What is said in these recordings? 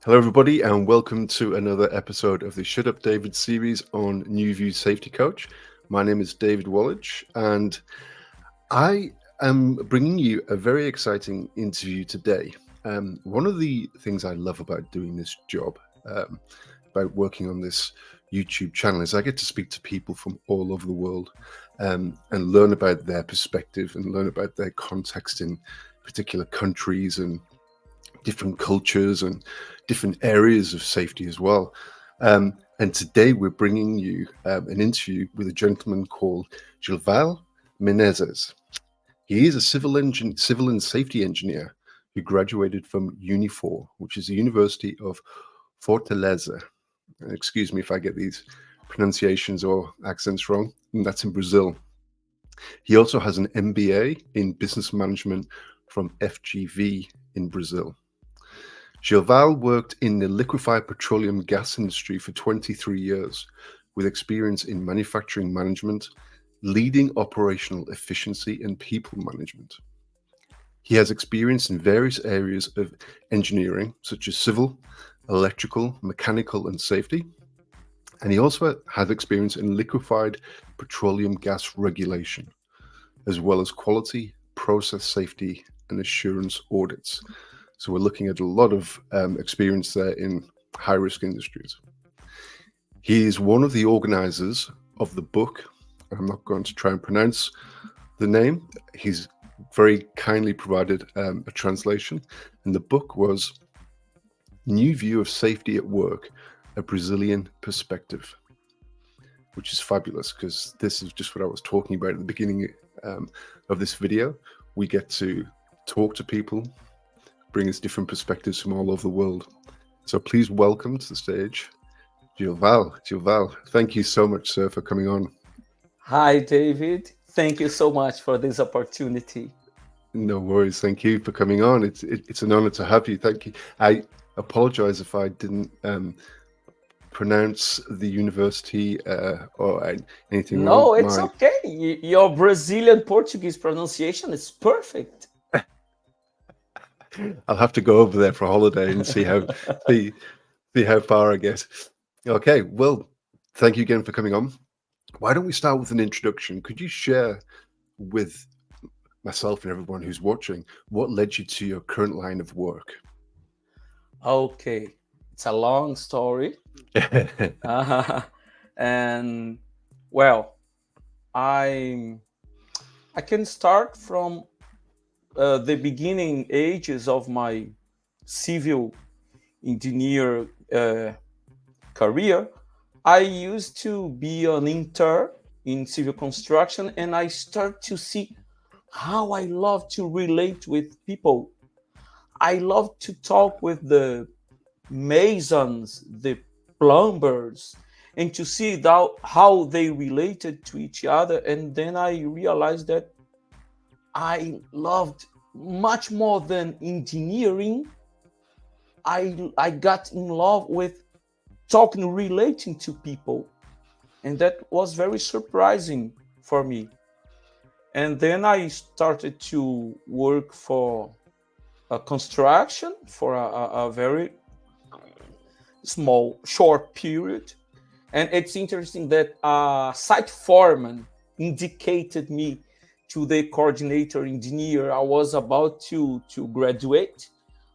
Hello, everybody, and welcome to another episode of the Shut Up David series on New View Safety Coach. My name is David Wallach, and I am bringing you a very exciting interview today. One of the things I love about doing this job, about working on this YouTube channel, is I get to speak to people from all over the world and learn about their perspective and learn about their context in particular countries and different cultures and different areas of safety as well. And today we're bringing you an interview with a gentleman called Gilval Menezes. He is a civil and safety engineer who graduated from Unifor, which is the University of Fortaleza. Excuse me if I get these pronunciations or accents wrong, and that's in Brazil. He also has an MBA in business management from FGV in Brazil. Gilval worked in the liquefied petroleum gas industry for 23 years, with experience in manufacturing management, leading operational efficiency, and people management. He has experience in various areas of engineering, such as civil, electrical, mechanical, and safety. And he also has experience in liquefied petroleum gas regulation, as well as quality, process safety, and assurance audits. So we're looking at a lot of experience there in high-risk industries. He is one of the organizers of the book. I'm not going to try and pronounce the name. He's very kindly provided a translation. And the book was New View of Safety at Work, a Brazilian Perspective, which is fabulous because this is just what I was talking about at the beginning of this video. We get to talk to people, bring us different perspectives from all over the world. So please welcome to the stage, Gilval. Gilval, thank you so much, sir, for coming on. Hi, David. Thank you so much for this opportunity. No worries. Thank you for coming on. It's an honor to have you. Thank you. I apologize if I didn't pronounce the university or anything wrong. No, it's okay. Your Brazilian Portuguese pronunciation is perfect. I'll have to go over there for a holiday and see how far I get. Okay, well, thank you again for coming on. Why don't we start with an introduction? Could you share with myself and everyone who's watching what led you to your current line of work? Okay, it's a long story. And well, I can start from the beginning ages of my civil engineer career. I used to be an intern in civil construction, and I start to see how I love to relate with people. I love to talk with the masons, the plumbers, and to see how they related to each other. And then I realized that I loved much more than engineering. I got in love with talking, relating to people. And that was very surprising for me. And then I started to work for a construction for a very short period. And it's interesting that a site foreman indicated me to the coordinator engineer. I was about to graduate.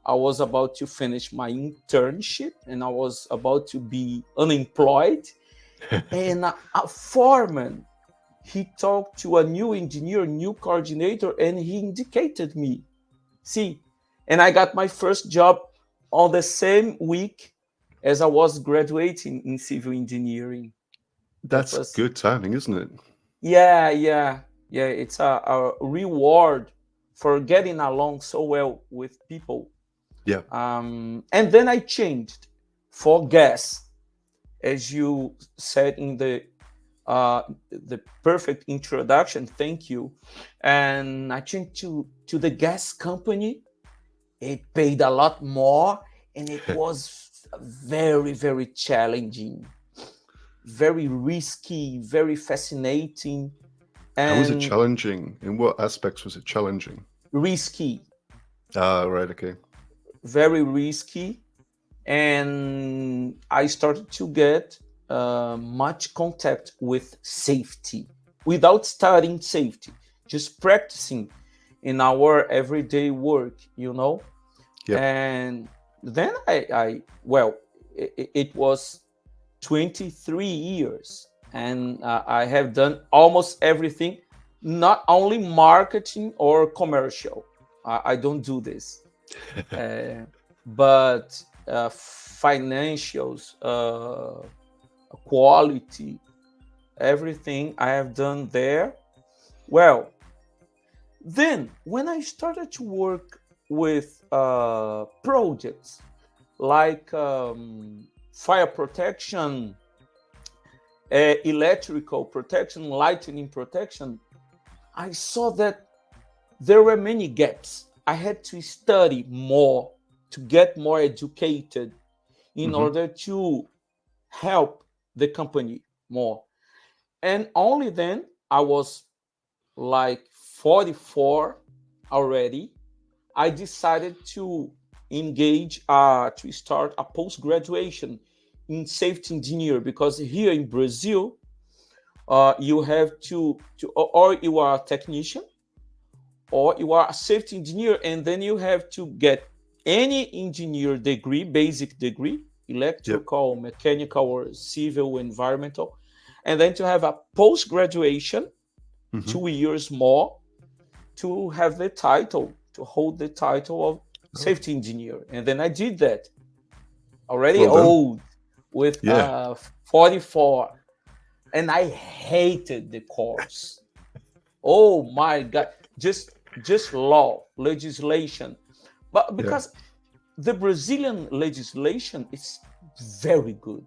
I was about to finish my internship, and I was about to be unemployed. And a foreman, he talked to a new engineer, new coordinator, and he indicated me. See, and I got my first job on the same week as I was graduating in civil engineering. That's good timing, isn't it? Yeah. It's a reward for getting along so well with people. Yeah. And then I changed for gas, as you said in the perfect introduction. Thank you. And I changed to the gas company. It paid a lot more, and it was very, very challenging, very risky, very fascinating. How was it challenging? In what aspects was it challenging? Risky. Right, okay. Very risky. and I started to get much contact with safety without studying safety, just practicing in our everyday work, you know. Yep. And then it was 23 years, and I have done almost everything, not only marketing or commercial. I don't do this, but financials, quality, everything I have done there. Well, then when I started to work with projects like fire protection, electrical protection, lightning protection, I saw that there were many gaps. I had to study more, to get more educated in order to help the company more. And only then I was like 44 already. I decided to engage, to start a post graduation in safety engineer, because here in Brazil, you have to, or you are a technician, or you are a safety engineer, and then you have to get any engineer degree, basic degree, Yep. electrical, mechanical, or civil, environmental, and then to have a post graduation, 2 years more, to have the title, to hold the title of Oh, safety engineer. And then I did that, already well done. old, with Yeah. 44, and I hated the course. Oh my God, just law, legislation. But Yeah. because the Brazilian legislation is very good.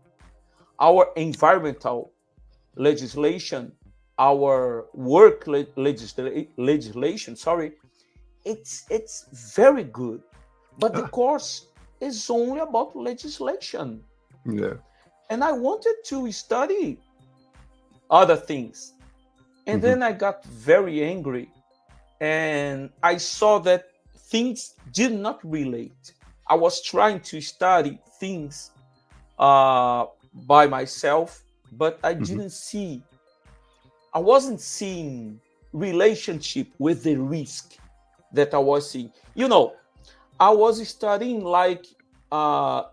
Our environmental legislation, our work legislation, sorry, it's very good. But the Ah, course is only about legislation. yeah. And I wanted to study other things. And hmm then I got very angry, and I saw that things did not relate. I was trying to study things by myself, but hmm I wasn't seeing relationship with the risk that I was seeing. You know, I was studying like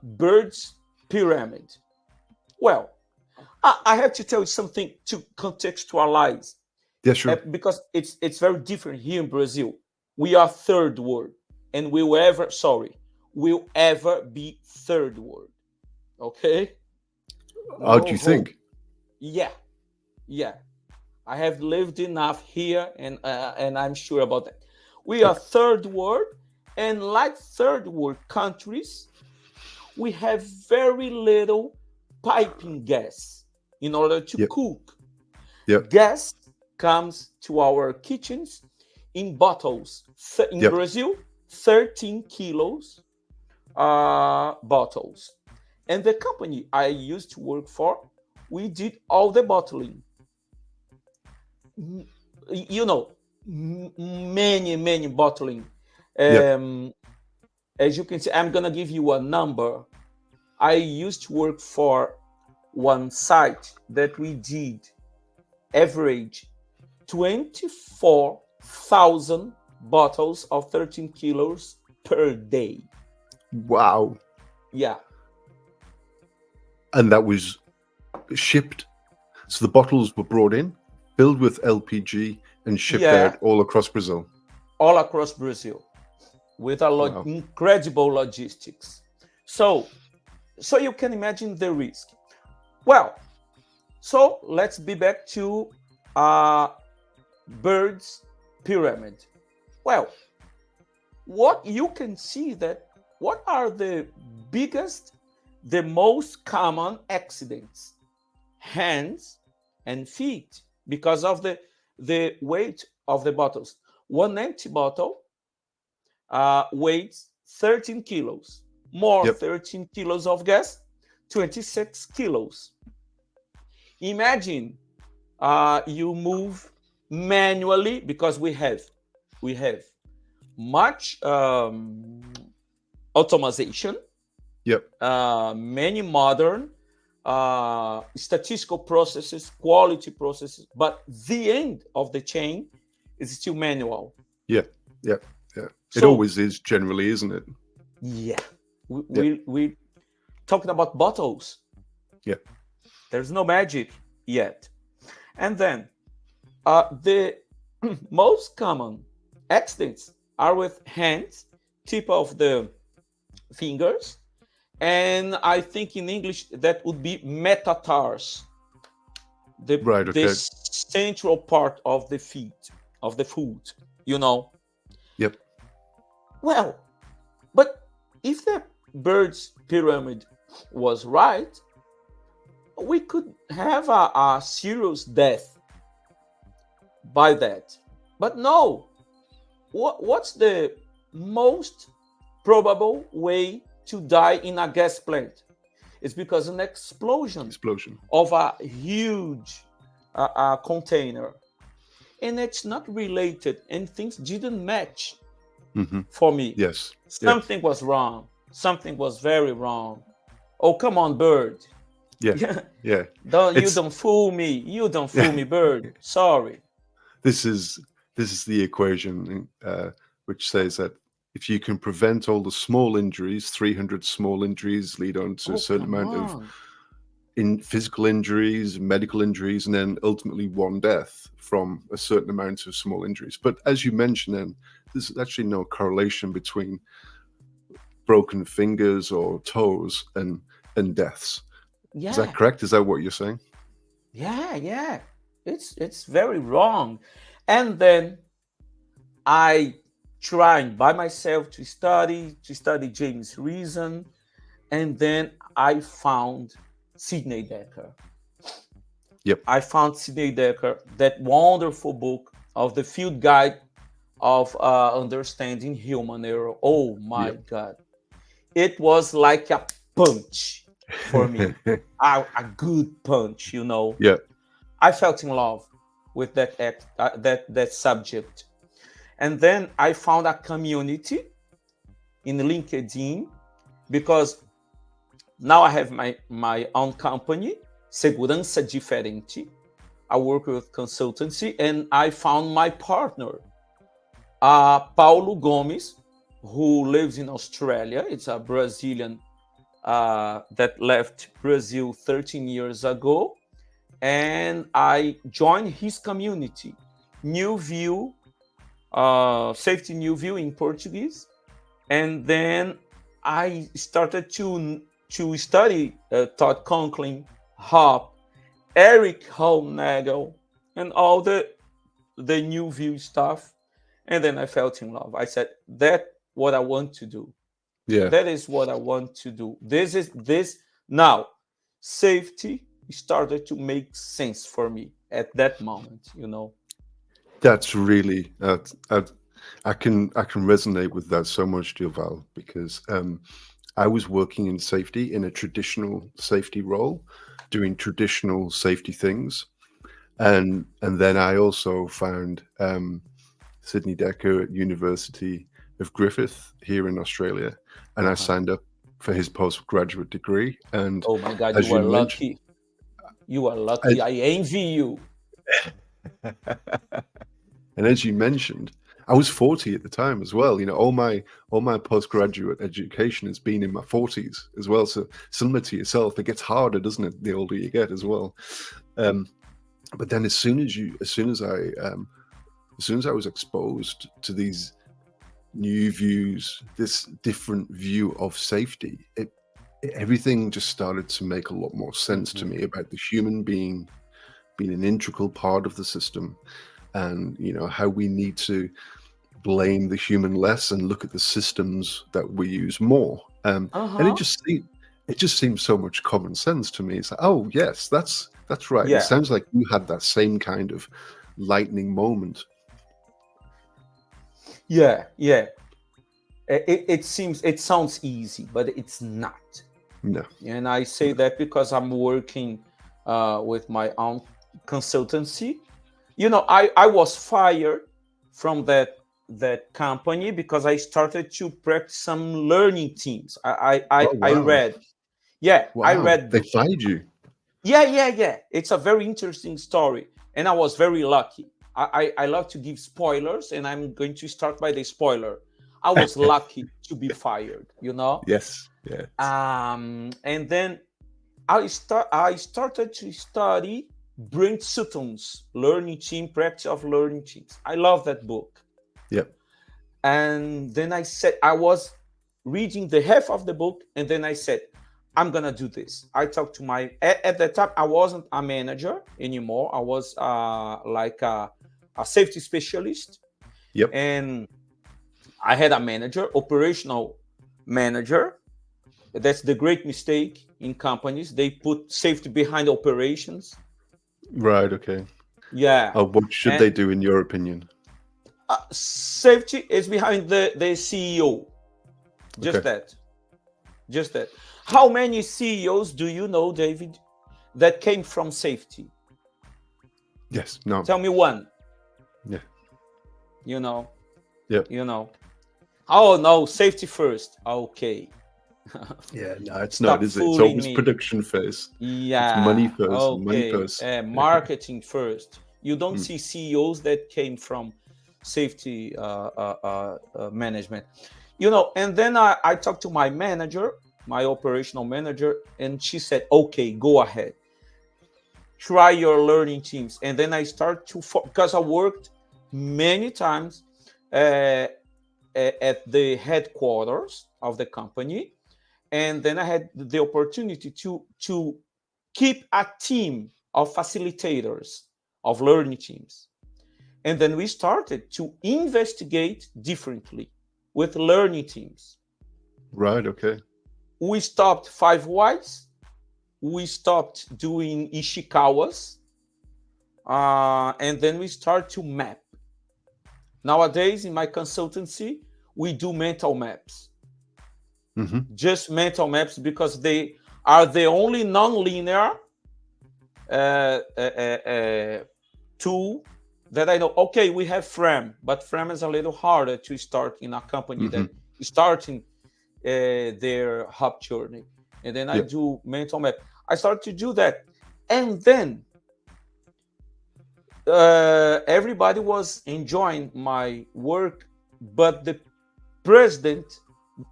birds pyramid. Well, I have to tell you something to contextualize, Yeah, sure. because it's very different here in Brazil. We are third world, and will ever be third world. Okay, How do no you hope. think? Yeah, yeah. I have lived enough here, and I'm sure about that. We are Yep. third world, and like third world countries, we have very little piping gas in order to Yep. cook. Yep. Gas comes to our kitchens in bottles. In Yep. Brazil, 13 kilos bottles. And the company I used to work for, we did all the bottling. You know, many bottling. Yep. Um, as you can see, I'm gonna give you a number. I used to work for one site that we did average 24,000 bottles of 13 kilos per day. Wow. Yeah, And that was shipped. So the bottles were brought in, filled with LPG, and shipped yeah, out all across Brazil. all across Brazil with a Wow. incredible logistics. So, so you can imagine the risk. Well, so let's be back to uh, birds pyramid. Well, what you can see that what are the biggest, the most common accidents? Hands and feet, because of the weight of the bottles. One empty bottle weighs 13 kilos. More Yep. 13 kilos of gas, 26 kilos. Imagine you move manually, because we have much automation. Yep. many modern statistical processes, quality processes, but the end of the chain is still manual. Yeah. Yeah. Yeah. It So always is generally, isn't it? yeah, we, Yeah. we, we talking about bottles. Yeah. There's no magic yet. And then the most common accidents are with hands, tip of the fingers, and I think in English that would be metatars, Right. the Okay. central part of the feet, of the foot, you know. Yep. Well, but if the bird's pyramid was right, we could have a serious death by that. But no, what's the most probable way to die in a gas plant? It's because an explosion Explosion. of a huge container, and it's not related, and things didn't match Mm-hmm. for me. Yes. Yeah. Something was wrong. Something was very wrong. Oh, come on, bird. Yeah. Yeah. You It's don't fool me. You don't fool me, bird. Sorry. this is the equation which says that if you can prevent all the small injuries, 300 small injuries lead on to a Oh, certain come amount of on. physical injuries, medical injuries, and then ultimately one death from a certain amount of small injuries. But as you mentioned, then there's actually no correlation between broken fingers or toes and deaths. Is that Yeah, correct? Is that what you're saying? yeah. It's very wrong. And then I tried by myself to study James Reason, and then I found Sidney Dekker. Yep. I found Sidney Dekker, that wonderful book of the field guide of understanding human error. Oh my Yep. God. It was like a punch for me, a good punch, you know. Yeah. I felt in love with that subject. And then I found a community in LinkedIn, because now I have my own company, Segurança Diferente. I work with consultancy, and I found my partner, Paulo Gomes, who lives in Australia. It's a Brazilian that left Brazil 13 years ago. And I joined his community, New View, Safety New View in Portuguese. And then I started to study Todd Conklin, Hop, Eric Holnagel, and all the New View stuff. And then I felt in love. I said, that's what I want to do. Yeah. That is what I want to do. This now. Safety started to make sense for me at that moment, you know. That's really I can resonate with that so much, Gilval, because I was working in safety in a traditional safety role, doing traditional safety things, and then I also found Sidney Dekker at University of Griffith here in Australia, and I signed up for his postgraduate degree. And Oh my God, as you you are mentioned, lucky. You are lucky. as, I envy you. and as you mentioned, I was 40 at the time as well. You know, all my postgraduate education has been in my 40s as well. So similar to yourself, it gets harder, doesn't it, the older you get as well. But then as soon as I was exposed to these new views, this different view of safety, everything just started to make a lot more sense to me about the human being being an integral part of the system, and how we need to blame the human less and look at the systems that we use more. And Uh-huh. it just seems so much common sense to me. It's like, oh yes, that's right. It Yeah. sounds like you had that same kind of lightning moment. Yeah. It sounds easy, but it's not. No. And I say that because I'm working with my own consultancy. I was fired from that that company because I started to practice some learning teams. Oh I wow, read, yeah, I wow! read They books. fired you. Yeah. It's a very interesting story, and I was very lucky. I love to give spoilers, and I'm going to start by the spoiler. I was lucky to be fired, you know. Yes, yes. And then I started to study Brent Sutton's Learning Team Practice of Learning Teams. I love that book. Yep. And then I said, I was reading the half of the book, and then I said, I'm gonna do this. I talked to at the time I wasn't a manager anymore. I was like a safety specialist, Yep. and I had a manager, operational manager. That's the great mistake in companies. They put safety behind operations. Right. Okay. Yeah, What should and they do, in your opinion? safety is behind the CEO. Just Okay. that. Just that. How many CEOs do you know, David, that came from safety? Yes. No. Tell me one. Yeah. You know. Yep. You know. Oh no, safety first. Okay. Yeah. No, it's not, Stop is it? It's fooling always me. production first. It's money Yeah. first. Money Okay. first. Marketing first. You don't Mm. see CEOs that came from safety management. You know, and then I talked to my manager, my operational manager, and she said, okay, go ahead. Try your learning teams. And then I start to, because I worked many times uh, at the headquarters of the company. And then I had the opportunity to keep a team of facilitators, of learning teams. And then we started to investigate differently with learning teams. Right. Okay. We stopped five whys. We stopped doing Ishikawas. And then we start to map. Nowadays, in my consultancy, we do mental maps. Mm-hmm. Just mental maps because they are the only non-linear tool that I know. Okay, we have FRAM, but FRAM is a little harder to start in a company Mm-hmm. that is starting their hub journey. And then I Yep. do mental map. I start to do that. And then everybody was enjoying my work, but the president,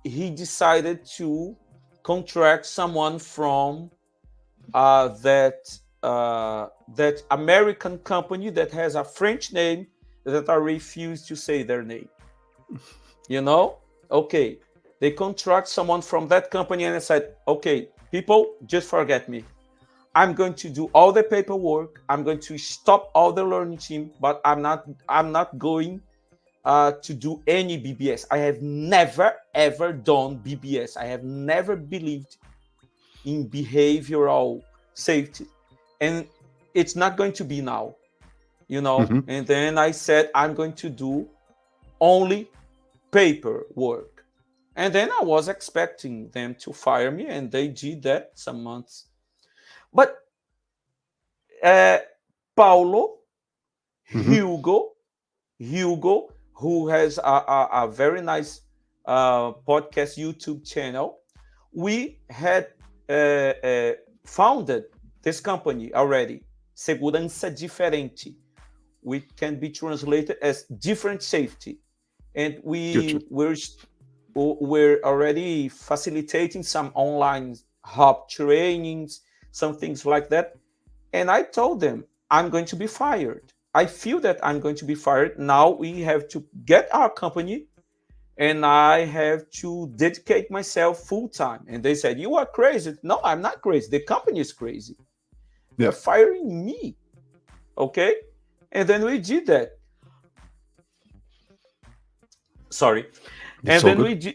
he decided to contract someone from that American company that has a French name that I refuse to say their name. You know? Okay. They contract someone from that company, and I said, okay, people, just forget me. I'm going to do all the paperwork. I'm going to stop all the learning team, but I'm not going to do any BBS. I have never ever done BBS. I have never believed in behavioral safety, and it's not going to be now, you know. Mm-hmm. And then I said I'm going to do only paperwork, and then I was expecting them to fire me, and they did that some months. But uh, Paulo, Mm-hmm. Hugo, who has a very nice podcast YouTube channel, we had founded this company already, Segurança Diferente, which can be translated as different safety. And Gotcha. we're already facilitating some online hub trainings, some things like that. And I told them, I'm going to be fired. I feel that I'm going to be fired. Now we have to get our company, and I have to dedicate myself full time. And they said, you are crazy. No, I'm not crazy. The company is crazy. They're Yeah. firing me. Okay. And then we did that. Sorry. It's And all then good.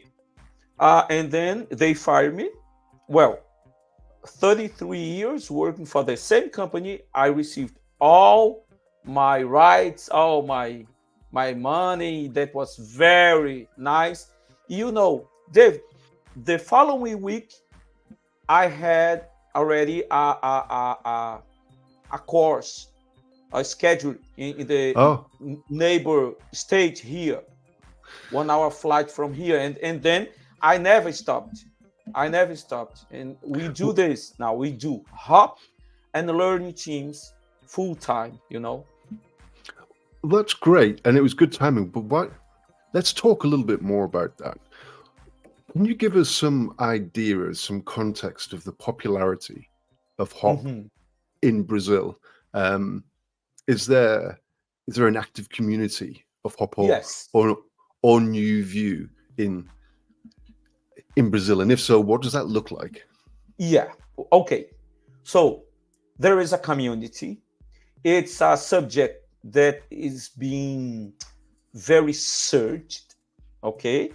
and then they fired me. Well, 33 years working for the same company, I received all my rights, all my money. That was very nice. You know, Dave, the following week, I had already a course, a schedule in the Oh. neighbor state here. 1 hour flight from here, and then I never stopped. I never stopped, and we do this now. We do hop and learning teams full time. That's great, and it was good timing. But let's talk a little bit more about that. Can you give us some idea, some context of the popularity of hop in Brazil? Is there an active community of hop Yes. or new view in Brazil? And if so, what does that look like? Yeah. Okay. So there is a community. It's a subject that is being very searched. Okay.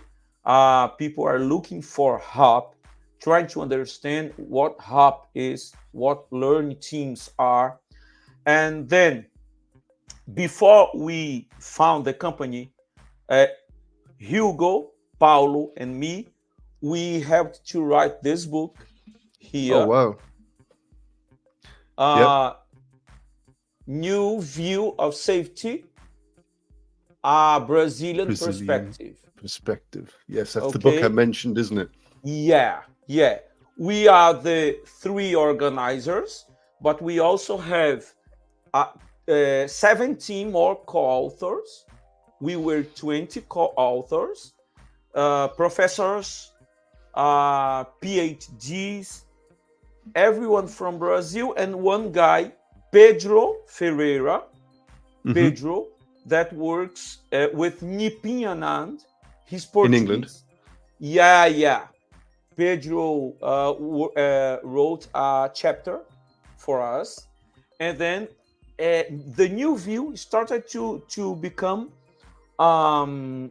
People are looking for hop, trying to understand what hop is, what learning teams are. And then before we found the company, Hugo, Paulo, and me, we helped to write this book Oh, here. wow. New View of Safety, a Brazilian perspective. Yes, that's the book I Okay. mentioned, isn't it? Yeah. We are the 3 organizers, but we also have 17 more co-authors. We were 20 co-authors, professors, PhDs, everyone from Brazil, and one guy, Pedro Ferreira, Pedro, that works with Nipim Anand. He's Portuguese. In England? Yeah. Pedro wrote a chapter for us. And then the new view started to become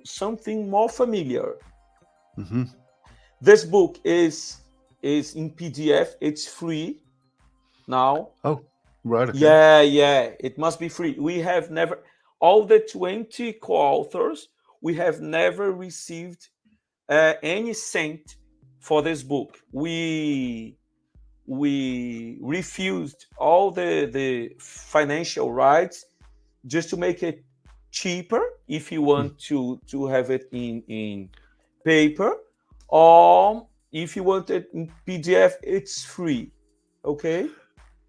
something more familiar. This book is in PDF. It's free now. Oh, right. Okay. Yeah. It must be free. We have never, all the 20 co-authors, we have never received any cent for this book. We refused all the financial rights just to make it cheaper if you want to have it in paper, or if you want it in PDF, it's free. Okay.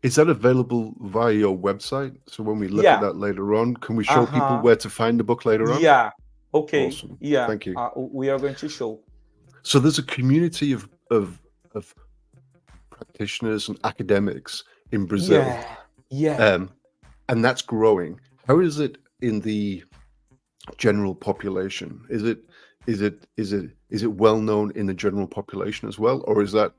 Is that available via your website? So when we look at that later on, can we show people where to find the book later on? Yeah. Okay. Awesome. Yeah. Thank you. We are going to show. So there's a community of practitioners and academics in Brazil. Yeah. And that's growing. How is it in the general population? Is it well known in the general population as well, or is that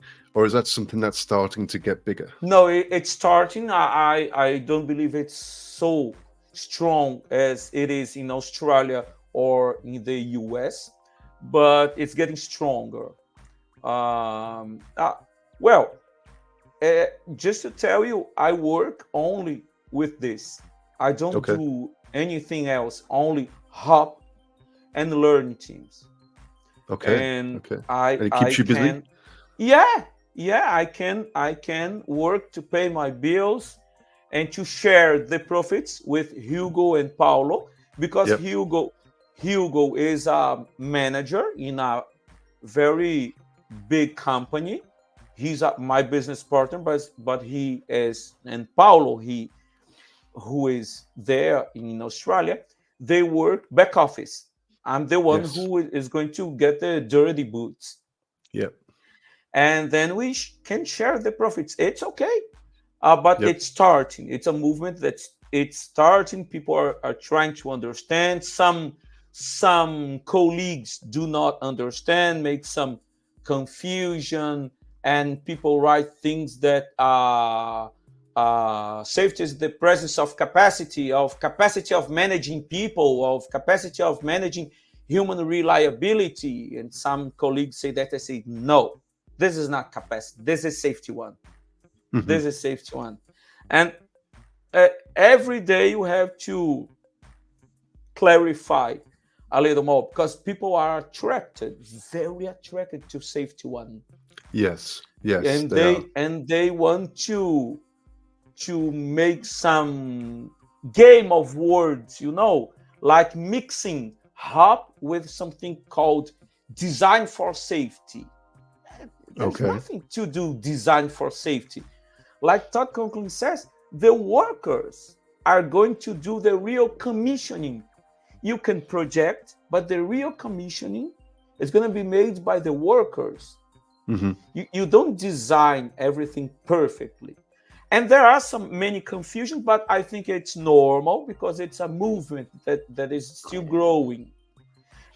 something that's starting to get bigger? No, it's starting. I don't believe it's so strong as it is in Australia or in the US, but it's getting stronger. Just to tell you, I work only with this. I don't do anything else, only hop and learn teams. And it keeps you busy? I can work to pay my bills and to share the profits with Hugo and Paulo, because Hugo is a manager in a very big company. He's my business partner, but he is, and Paulo, who is there in Australia, they work back office. I'm the one who is going to get the dirty boots. Yep. And then we can share the profits. It's okay. But it's starting. It's a movement it's starting. People are trying to understand. Some colleagues do not understand, make some confusion, and people write things that safety is the presence of capacity of managing people, of capacity of managing human reliability. And some colleagues say that. I say, no, this is not capacity. This is safety one. This is safety one. And every day you have to clarify a little more, because people are very attracted to safety one. Yes. And they want to make some game of words, like mixing Hop with something called design for safety. There's Okay. nothing to do design for safety. Like Todd Conklin says, the workers are going to do the real commissioning. You can project, but the real commissioning is going to be made by the workers. Mm-hmm. You don't design everything perfectly. And there are many confusions, but I think it's normal because it's a movement that is still growing.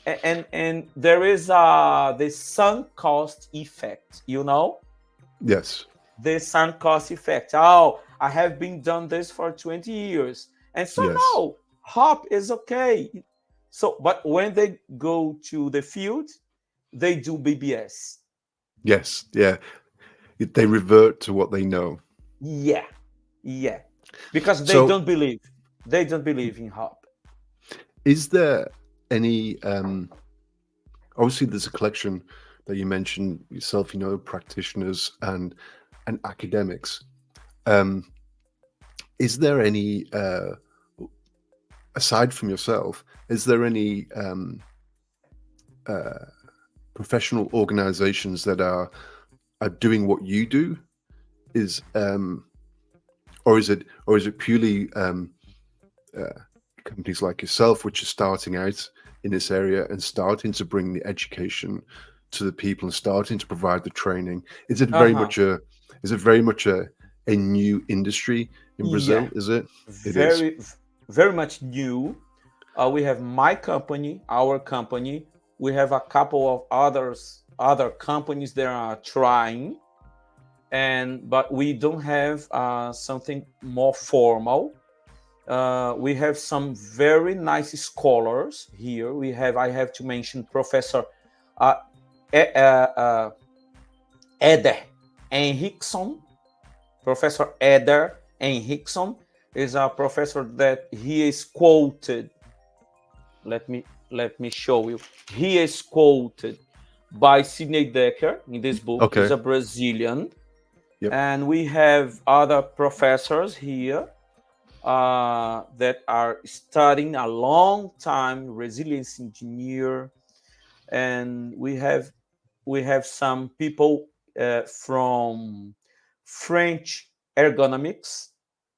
And there is the sunk cost effect, Yes. the sunk cost effect. Oh, I have been done this for 20 years. And so Yes. now hop is okay. So, but when they go to the field, they do BBS. Yes. Yeah. They revert to what they know. Yeah, yeah. Because they So, don't believe. They don't believe in hop. is there any? Obviously, there's a collection that you mentioned yourself. Practitioners and academics. Um, is there any? Aside from yourself, is there any uh, professional organizations that are doing what you do? Is or is it purely companies like yourself which are starting out in this area and starting to bring the education to the people and starting to provide the training? Is it very Uh-huh. much a new industry in Yeah. Brazil? Is it? It is. Very, very much new. We have my company, our company. We have a couple of other companies that are trying, but we don't have something more formal. We have some very nice scholars here. I have to mention Professor uh, Eder Henriksson. Professor Eder Henriksson is a professor that he is quoted. Let me show you. He is quoted by Sidney Dekker in this book. He's Okay. a Brazilian. Yep. And we have other professors here that are studying a long time, resilience engineer, and we have some people from French ergonomics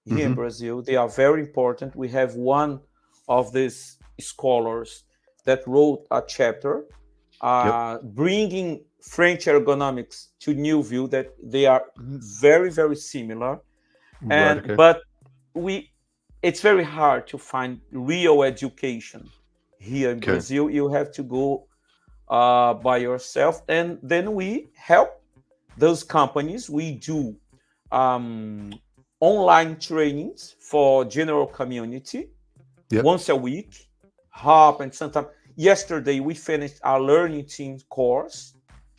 here in Mm-hmm. Brazil. They are very important. We have one of these scholars that wrote a chapter Yep. bringing French ergonomics to new view, that they are very, very similar. Right. Okay. But it's very hard to find real education here in Okay. Brazil. You have to go by yourself, and then we help those companies. We do online trainings for general community Yep. once a week. Hop and sometimes yesterday we finished our learning team course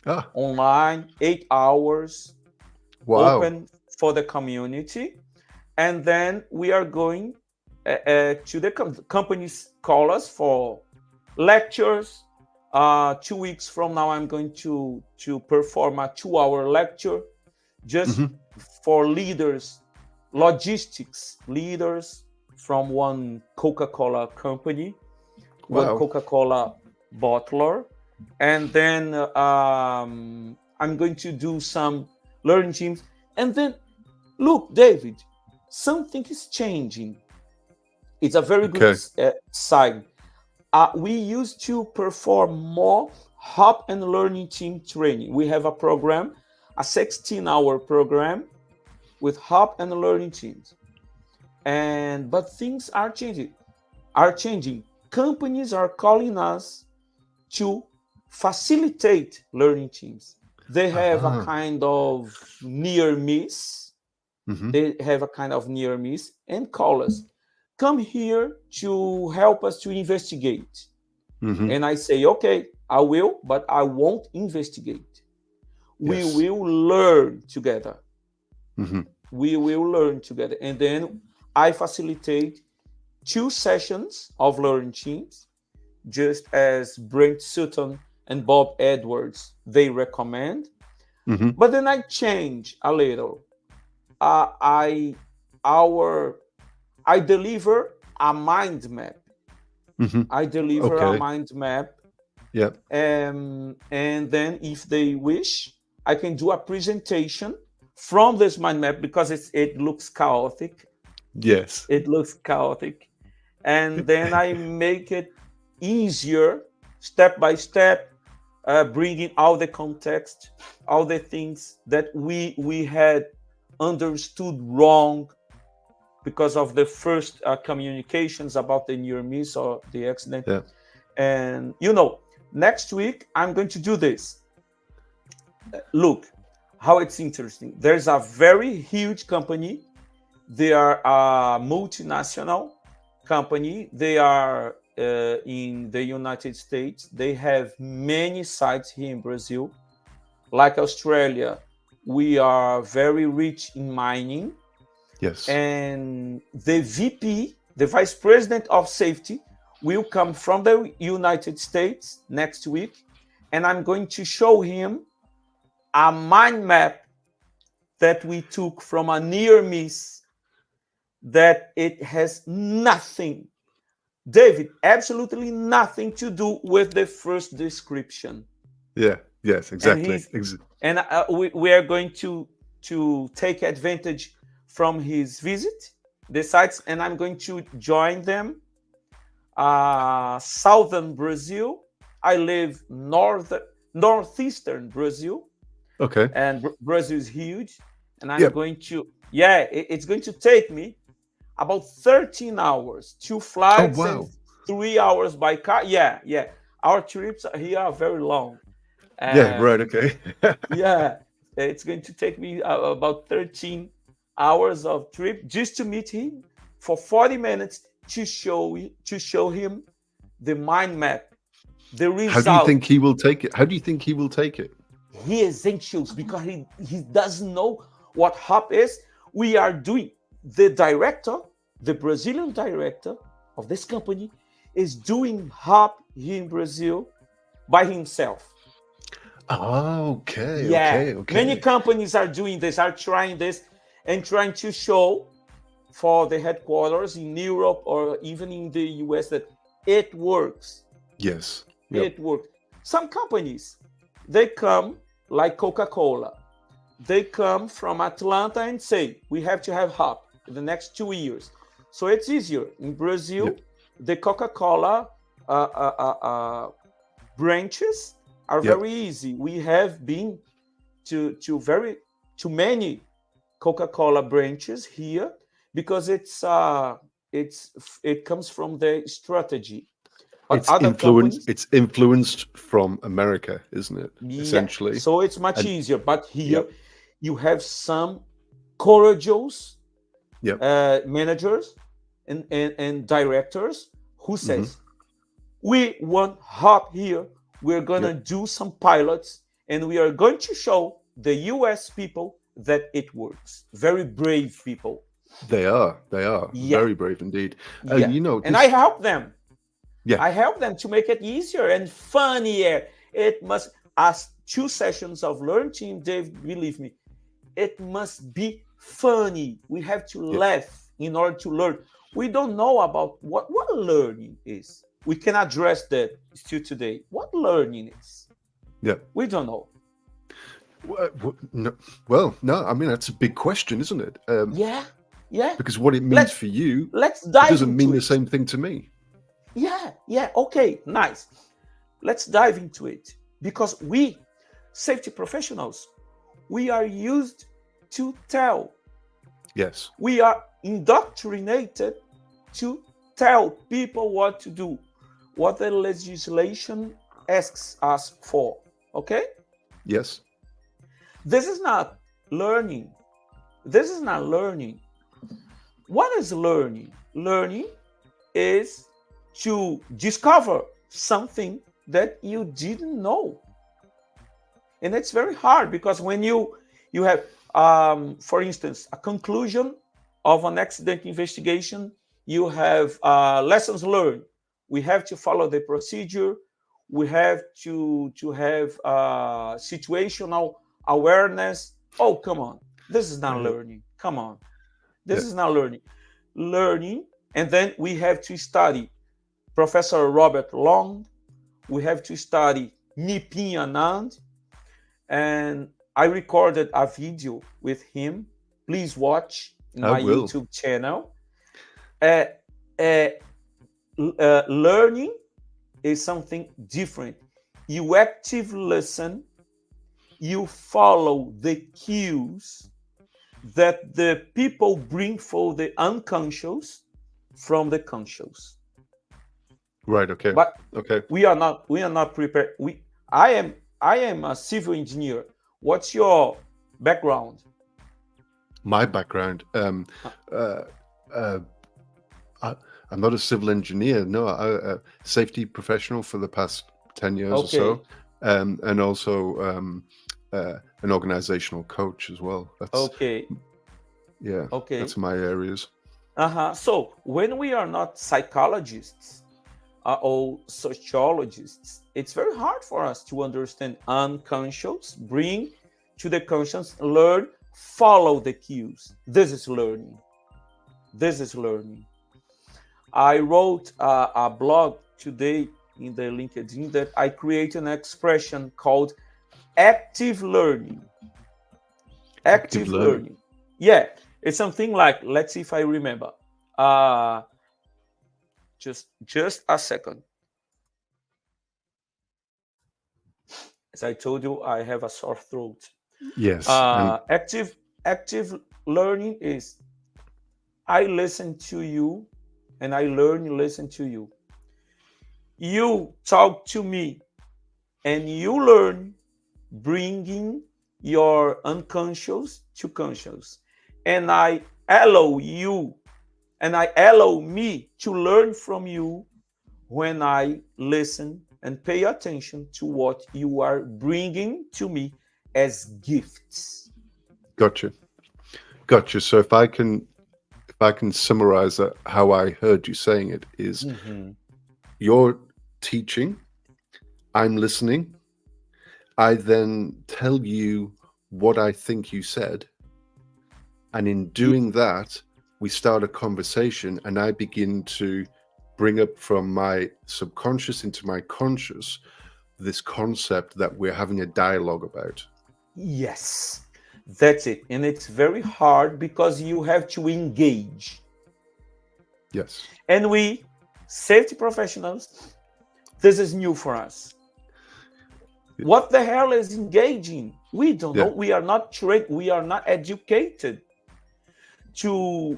Ah. online, 8 hours, Wow. open for the community. And then we are going to the companies call us for lectures. 2 weeks from now, I'm going to perform a 2-hour lecture just Mm-hmm. for leaders, logistics leaders from one Coca-Cola company, one Wow. Coca-Cola bottler. And then I'm going to do some learning teams. And then, look, David, something is changing. It's a very good Okay. sign. We used to perform more hop and learning team training. We have a program, a 16-hour program with hop and learning teams. But things are changing. Companies are calling us to facilitate learning teams. They have a Ah. kind of near miss. Mm-hmm. They have a kind of near miss and call us. Come here to help us to investigate. Mm-hmm. And I say, okay, I will, but I won't investigate. We Yes. will learn together. Mm-hmm. We will learn together. And then I facilitate 2 sessions of learning teams, just as Brent Sutton and Bob Edwards, they recommend. Mm-hmm. But then I change a little. I deliver a mind map Hmm. I deliver a Okay. mind map, Yeah. and then if they wish, I can do a presentation from this mind map because it looks chaotic. Yes. It looks chaotic, and then I make it easier, step by step, bringing all the context, all the things that we had understood wrong because of the first communications about the near miss or the accident. Yeah. And next week I'm going to do this. Look how it's interesting. There's a very huge company. They are a multinational company. They are in the United States. They have many sites here in Brazil. Like Australia, we are very rich in mining. Yes. And the VP, the Vice President of Safety, will come from the United States next week. And I'm going to show him a mind map that we took from a near miss that it has nothing, David, absolutely nothing to do with the first description. Yeah. Yes. And Exactly. we are going to take advantage from his visit, the sites, and I'm going to join them. Southern Brazil. I live northeastern Brazil, Okay. and Brazil is huge. And I'm Yep. going to, yeah, it's going to take me about 13 hours, 2 Oh flights and wow. 3 hours by car. Yeah, yeah. Our trips here are very long. Yeah. Right. Um, Okay. yeah, it's going to take me about 13 hours of trip just to meet him for 40 minutes to show him the mind map, the How do you result. think he will take it? How do you think he will take it? He is anxious because he doesn't know what HOP is. We are doing, the director, the Brazilian director of this company is doing HOP here in Brazil by himself. Okay. Yeah, Okay. many Okay. companies are doing this, are trying this, and trying to show for the headquarters in Europe or even in the US that it works. Yes. Yep. It works. Some companies, they come like Coca-Cola. They come from Atlanta and say, we have to have HOP in the next 2 years. So it's easier. In Brazil, Yep. the Coca-Cola branches are Yep. very easy. We have been to many Coca-Cola branches here because it comes from the strategy. But It's other influenced. companies, It's influenced from America, isn't it? yeah, Essentially. so it's much And easier. But here yep. you have some courageous Yep. managers and directors who Hmm. says, we want HOP here. We're going to Yep. do some pilots and we are going to show the US people that it works. Very brave people. They are. They are Yeah, very brave indeed. And yeah. you know And I this. help them. Yeah. I help them to make it easier and funnier. It must, as 2 sessions of Learn Team, Dave, believe me, it must be funny. We have to Yeah. laugh in order to learn. We don't know about what learning is. We can address that still today. What learning is? Yeah. We don't know. No, well, no. I mean, that's a big question, isn't it? Yeah, yeah. Because what it means Let's for you, let's it dive doesn't mean into the it. same thing to me. Yeah, yeah. Okay, nice. Let's dive into it because we, safety professionals, we are used to tell. Yes. We are indoctrinated to tell people what to do, what the legislation asks us for. Okay? Yes. This is not learning. This is not learning. What is learning? Learning is to discover something that you didn't know. And it's very hard because when you have, for instance, a conclusion of an accident investigation, you have lessons learned. We have to follow the procedure. We have to have situational awareness. Oh, come on. This is not learning. Come on. This Yeah. is not learning. Learning, and then we have to study Professor Robert Long. We have to study Nipin Anand. And I recorded a video with him. Please watch in I my will. YouTube channel. Learning is something different. You actively listen, you follow the cues that the people bring for the unconscious from the conscious. Right. Okay. But Okay. we are not prepared. I am a civil engineer. What's your background? My background. I'm not a civil engineer. No, a safety professional for the past 10 years or so, and also an organizational coach as well. That's that's my areas. So when we are not psychologists or sociologists, it's very hard for us to understand unconscious, bring to the conscious, learn, follow the cues. This is learning. I wrote a blog today in the LinkedIn that I created an expression called active learning. Active learning. Yeah, it's something like, let's see if I remember. Just a second. As I told you, I have a sore throat. Yes. Active learning is I listen to you and I learn, listen to you. You talk to me and you learn, bringing your unconscious to conscious. And I allow you and I allow me to learn from you when I listen and pay attention to what you are bringing to me as gifts. Gotcha. So if I can summarize that, how I heard you saying it is, you're teaching, I'm listening, I then tell you what I think you said, and in doing that, we start a conversation, and I begin to bring up from my subconscious into my conscious this concept that we're having a dialogue about. Yes, that's it. And it's very hard because you have to engage. Yes. And we, safety professionals, this is new for us. What the hell is engaging? We don't know. We are not trained. We are not educated to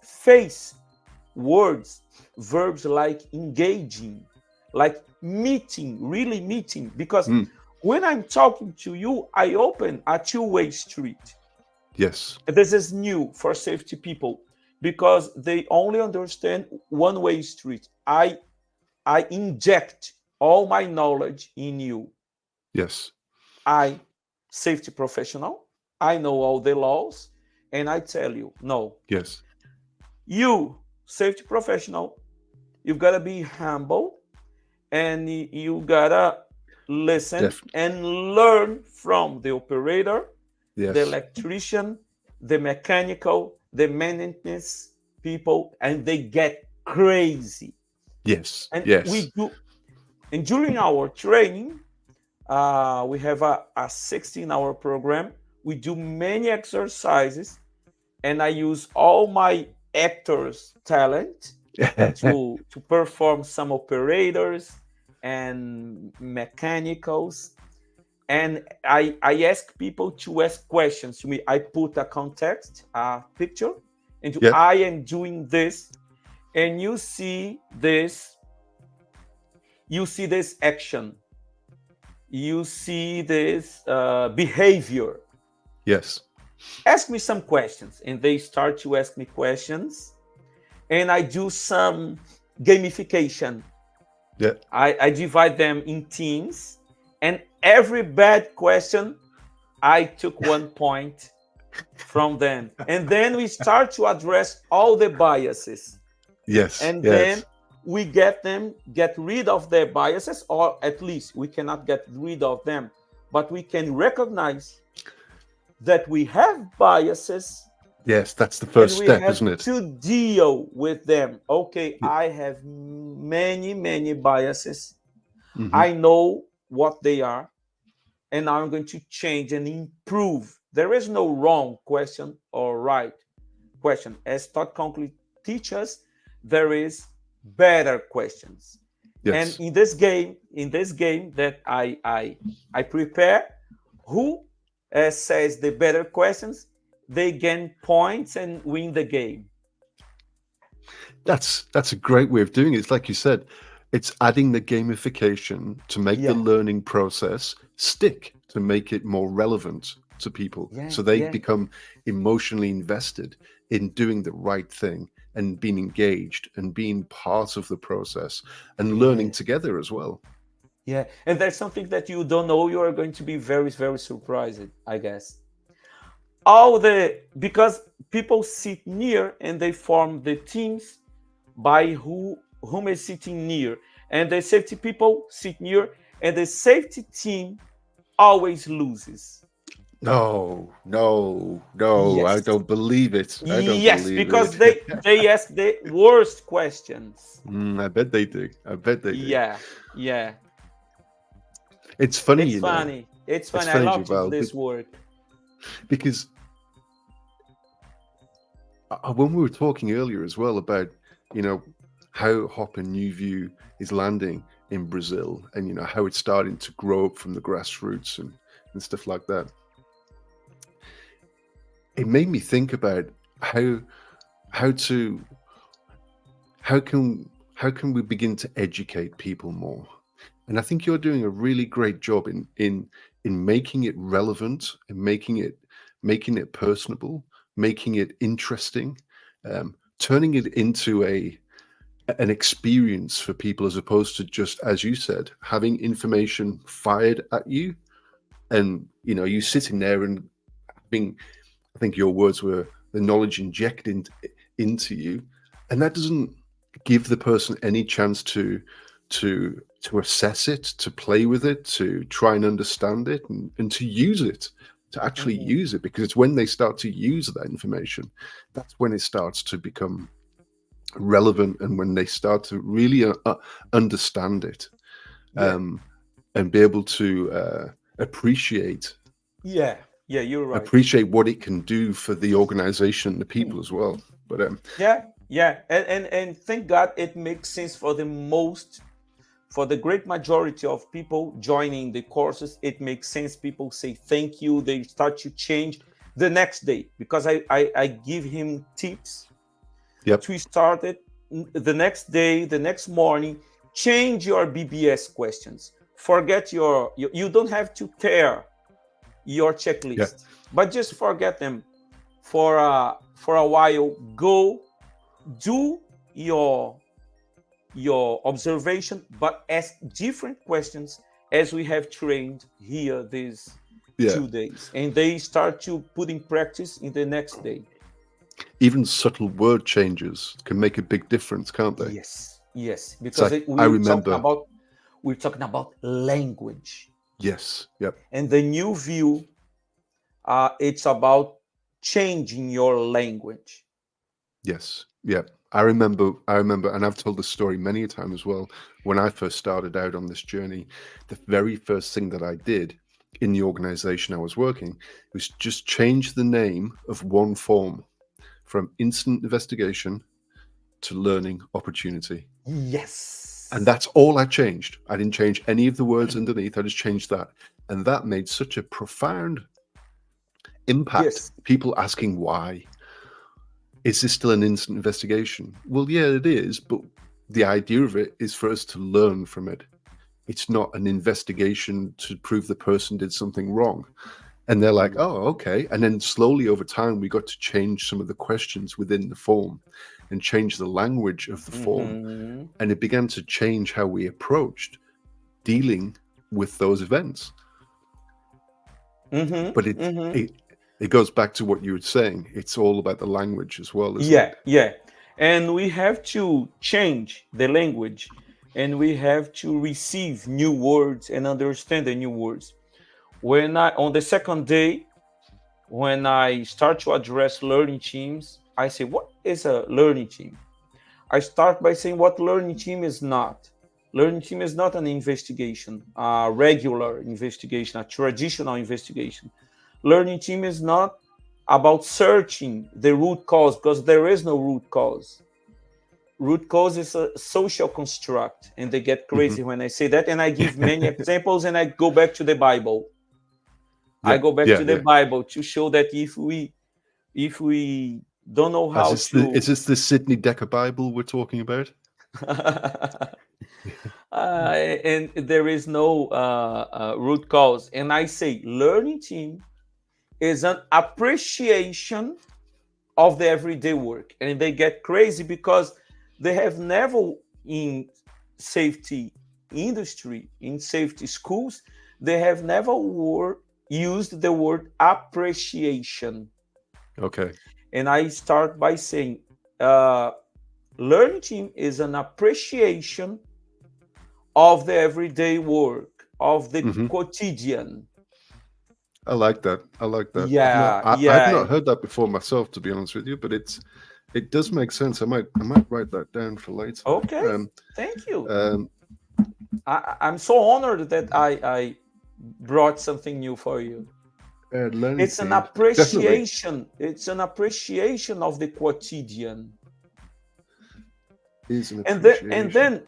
face words, verbs like engaging, like meeting, really meeting. Because when I'm talking to you, I open a two-way street. Yes. This is new for safety people because they only understand one-way street. I inject all my knowledge in you. Yes. I, safety professional, I know all the laws, and I tell you, no. Yes. You, safety professional, you gotta be humble, and you gotta listen and learn from the operator, the electrician, the mechanical, the maintenance people, and they get crazy. Yes. And we do. And during our training, we have a 16-hour program. We do many exercises, and I use all my actors' talent to perform some operators and mechanicals. And I ask people to ask questions to me. I put a context, a picture, and I am doing this, and you see this. You see this action. You see this behavior. Yes. Ask me some questions. And they start to ask me questions. And I do some gamification. Yeah. I divide them in teams. And every bad question, I took 1 point from them. And then we start to address all the biases. Yes. And then we get rid of their biases, or at least we cannot get rid of them, but we can recognize that we have biases Yes, that's the and first we step, have isn't it? to deal with them. Okay, Yeah. I have many biases. Hmm. I know what they are, and now I'm going to change and improve. There is no wrong question or right question. As Todd Conklin teaches, there is better questions. And Yes. in this game that I prepare, who says the better questions, they gain points and win the game. That's a great way of doing it. It's like you said, it's adding the gamification to make the Yeah, learning process stick, to make it more relevant to people. yeah, So they yeah, become emotionally invested in doing the right thing and being engaged and being part of the process and learning yeah, together as well. yeah. And there's something that you don't know. You are going to be very surprised, I guess. All the because people sit near and they form the teams by whom is sitting near, and the safety people sit near, and the safety team always loses. No, no, no, I Yes, don't believe it. I don't yes, believe because it. they ask the worst questions. I bet they do. I bet they do. Yeah, yeah. It's funny, It's you know. funny. It's It's funny. I funny, love to do Gilval, this work. because when we were talking earlier as well about, you know, how Hop and New View is landing in Brazil, and how it's starting to grow up from the grassroots and stuff like that, it made me think about how how to how can we begin to educate people more. And I think you're doing a really great job in making it relevant and making it personable, making it interesting, turning it into an experience for people, as opposed to just, as you said, having information fired at you, and you sitting there and being, I think your words were, the knowledge injected into you, and that doesn't give the person any chance to assess it, to play with it, to try and understand it, and to use it, to actually Mhm. use it, because it's when they start to use that information, that's when it starts to become relevant, and when they start to really understand it, Yeah, um, and be able to appreciate yeah, yeah. You're right. appreciate what it can do for the organization and the people as well. But Yeah, yeah, and thank God it makes sense for for the great majority of people joining the courses. It makes sense. People say thank you. They start to change the next day because I give him tips yep, to start it the next day, the next morning. Change your BBS questions. Forget you don't have to tear your yeah, checklist, but just forget them for a while. Go do your observation, but ask different questions as we have trained here these yeah. 2 days, and they start to put in practice in the next day. Even subtle word changes can make a big difference, can't they? Yes, yes, It's because like, I we're talking remember. about language, Yes, yep, and the new view, it's about changing your language. yes, yep. I remember, and I've told this story many a time as well. When I first started out on this journey, the very first thing that I did in the organization I was working was just change the name of one form from instant investigation to learning opportunity. And Yes, that's all I changed. I didn't change any of the words underneath. I just changed that. And that made such a profound impact. yes. People asking why. Is this still an instant investigation? Well, yeah, it is. But the idea of it is for us to learn from it. It's not an investigation to prove the person did something wrong. And they're like, oh, okay. And then slowly over time, we got to change some of the questions within the form and change the language of the form. Mm-hmm. And it began to change how we approached dealing with those events. But Mm-hmm. it Mm-hmm. it it goes back to what you were saying. It's all about the language as well, isn't Yeah, it? yeah. And we have to change the language, and we have to receive new words and understand the new words. When I on the second day, when I start to address learning teams, I say, what is a learning team? I start by saying what learning team is not. Learning team is not an investigation, a regular investigation, a traditional investigation. Learning team is not about searching the root cause, because there is no root cause. Root cause is a social construct, and they get crazy when I say that. And I give many examples, and I go back to the Bible. I go back to the Bible to show that if we don't know how is this the Sidney Dekker Bible we're talking about? And there is no root cause. And I say learning team is an appreciation of the everyday work. And they get crazy because they have never, in safety industry, in safety schools, they have never used the word appreciation. Okay. And I start by saying learning team is an appreciation of the everyday work, of the quotidian. I like that. Yeah, I've not heard that before myself, to be honest with you, but it does make sense. I might write that down for later. Okay, thank you. I'm so honored that I brought something new for you. It's an appreciation. Definitely. It's an appreciation of the quotidian. Is an appreciation. And then,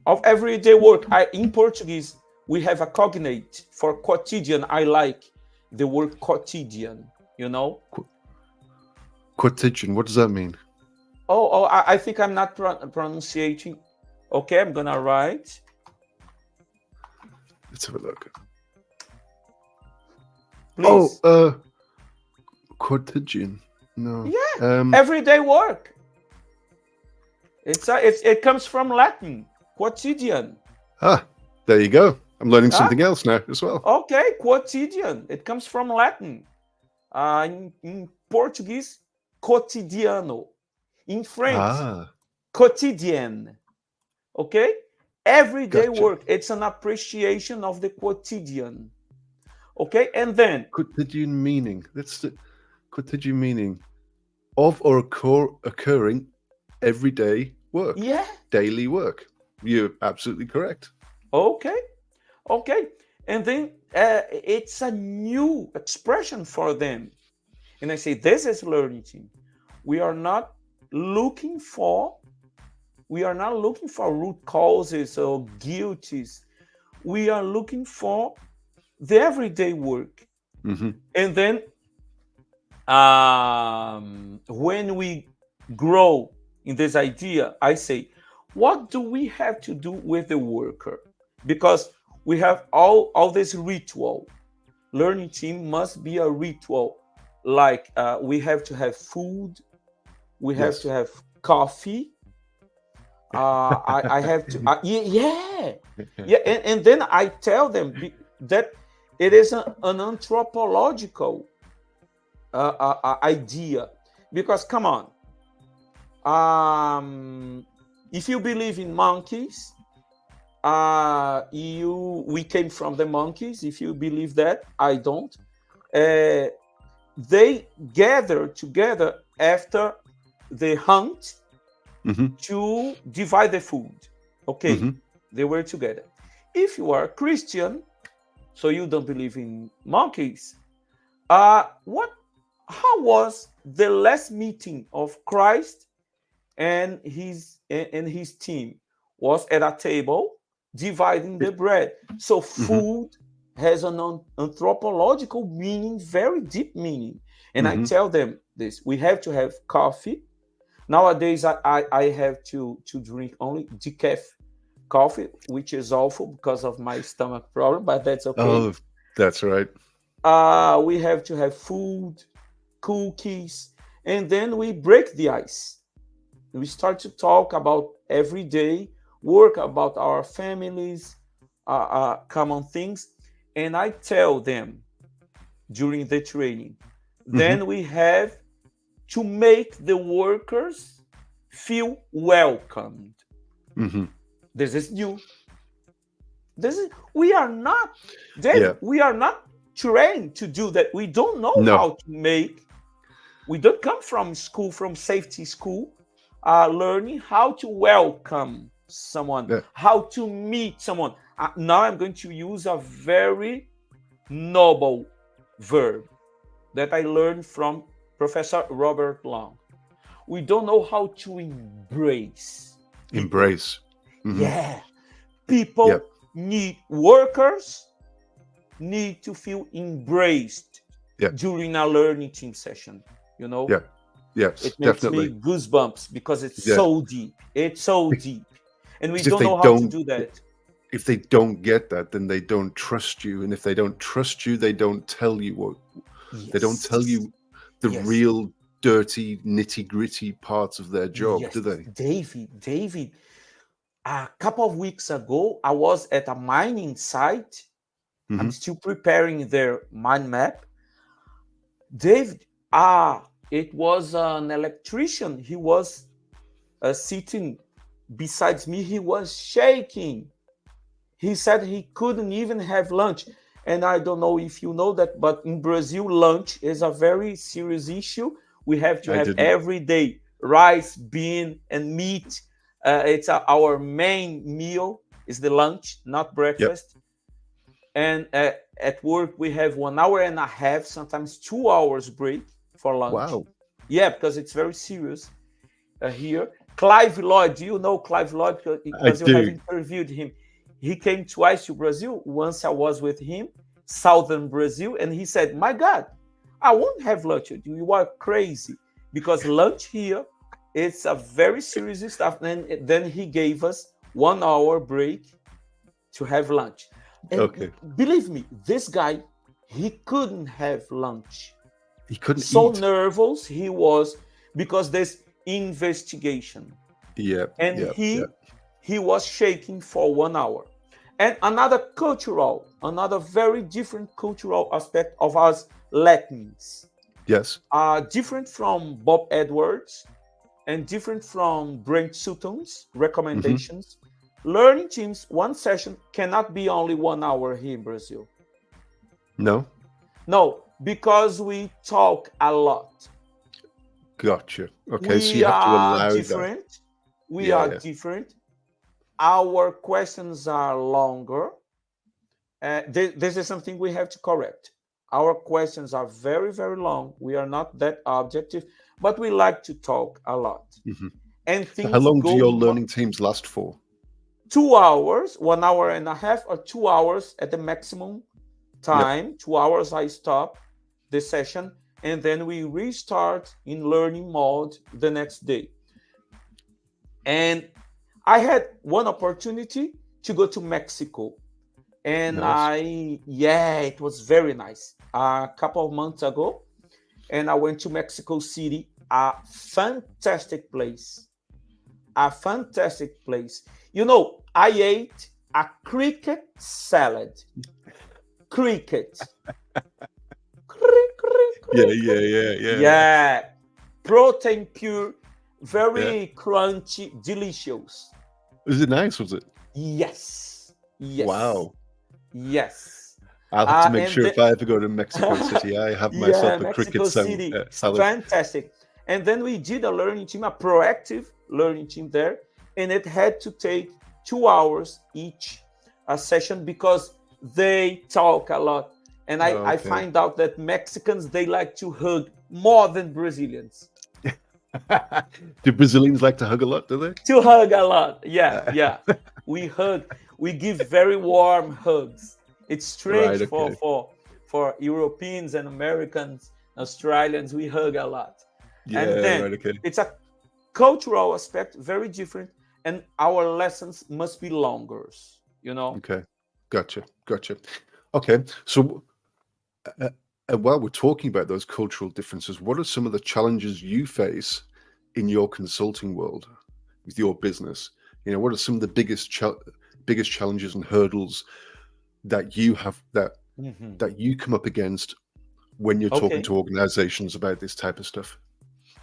of everyday work. In Portuguese, we have a cognate for quotidian. I like the word quotidian, you know? Quotidian, what does that mean? I think I'm not pronunciating. Okay, I'm gonna write. Let's have a look. Please. Quotidian. No. Yeah, everyday work. It comes from Latin, quotidian. Ah, there you go. I'm learning something else now as well. Okay, quotidian. It comes from Latin. In Portuguese, cotidiano. In French, quotidien. Okay? Everyday work. It's an appreciation of the quotidian. Okay? And then... Quotidian meaning. That's the quotidian meaning of or occurring everyday work. Yeah. Daily work. You're absolutely correct. Okay. And then it's a new expression for them. And I say, this is learning team. We are not looking for root causes or guilties. We are looking for the everyday work. And then when we grow in this idea, I say, what do we have to do with the worker? Because we have all this ritual. Learning team must be a ritual. Like we have to have food, we have to have coffee. I have to, and then I tell them that it is an anthropological idea. Because come on, if you believe in monkeys, we came from the monkeys. If you believe that, I don't. They gather together after the hunt to divide the food. Okay, they were together. If you are a Christian, so you don't believe in monkeys, how was the last meeting of Christ and his team? Was at a table dividing the bread. So food has an anthropological meaning, very deep meaning. And I tell them this: we have to have coffee. Nowadays, I have to drink only decaf coffee, which is awful because of my stomach problem, but that's okay. Oh, that's right. We have to have food, cookies, and then we break the ice. We start to talk about everyday work, about our families, common things. And I tell them during the training, then we have to make the workers feel welcomed. This is new. We are not, David, we are not trained to do that. We don't know No. how to make. We don't come from school, from safety school, learning how to welcome someone, Yeah. how to meet someone. Now I'm going to use a very noble verb that I learned from Professor Robert Long. We don't know how to embrace people. Embrace. Mm-hmm. Yeah. People Yep. workers need to feel embraced Yep. during a learning team session, you know? Yeah. Yes, It makes definitely. me goosebumps because it's Yeah. so deep. It's so deep. And we Because if don't they know how to don't, do that. if they don't get that, then they don't trust you, and if they don't trust you, they don't tell you what. They don't tell you the Yes. real dirty, nitty-gritty parts of their job, Yes. do they? David, a couple of weeks ago, I was at a mining site. I'm Mm-hmm. still preparing their mind map. David, it was an electrician. He was sitting besides me. He was shaking. He said he couldn't even have lunch. And I don't know if you know that, but in Brazil, lunch is a very serious issue. We have to I have didn't. every day rice, bean, and meat. It's our main meal is the lunch, not breakfast. And at work, we have 1 hour and a half, sometimes 2 hours break for lunch. Wow. Yeah, because it's very serious here. Clive Lloyd, do you know Clive Lloyd? Because you have do. interviewed him. He came twice to Brazil. Once I was with him, southern Brazil, and he said, "My God, I won't have lunch. You are crazy." Because lunch here, it's a very serious stuff. And then he gave us 1 hour break to have lunch. And Okay. believe me, this guy, he couldn't have lunch. He couldn't So eat. nervous he was because there's investigation. Yeah. And Yeah. he was shaking for 1 hour. And another very different cultural aspect of us Latins, Yes. different from Bob Edwards and different from Brent Sutton's recommendations. Learning teams, one session cannot be only 1 hour here in Brazil. No. No, because we talk a lot. Gotcha. Okay, so you have to allow different. that. We are different. Our questions are longer. This is something we have to correct. Our questions are very, very long. We are not that objective, but we like to talk a lot. And things How long do go your learning teams last for? 2 hours, 1 hour and a half, or 2 hours at the maximum time. 2 hours I stop the session, and then we restart in learning mode the next day. And I had one opportunity to go to Mexico. And Nice. it was very nice. A couple of months ago, and I went to Mexico City, a fantastic place. A fantastic place. You know, I ate a cricket salad. Cricket. Yeah. Protein pure, very crunchy, delicious. Was it nice? Was it? Yes. Wow. Yes. I'll have to make sure if I ever go to Mexico City, I have myself a Mexico cricket City, salad. Fantastic. And then we did a learning team, a proactive learning team there, and it had to take 2 hours each session because they talk a lot. And I find out that Mexicans, they like to hug more than Brazilians. Do Brazilians like to hug a lot, do they? To hug a lot. Yeah. We hug. We give very warm hugs. It's strange for Europeans and Americans, Australians, we hug a lot. And then it's a cultural aspect, very different, and our lessons must be longer, you know? Okay, gotcha. Okay, so while we're talking about those cultural differences, what are some of the challenges you face in your consulting world with your business? You know, what are some of the biggest challenges and hurdles that you have that you come up against when you're talking to organizations about this type of stuff?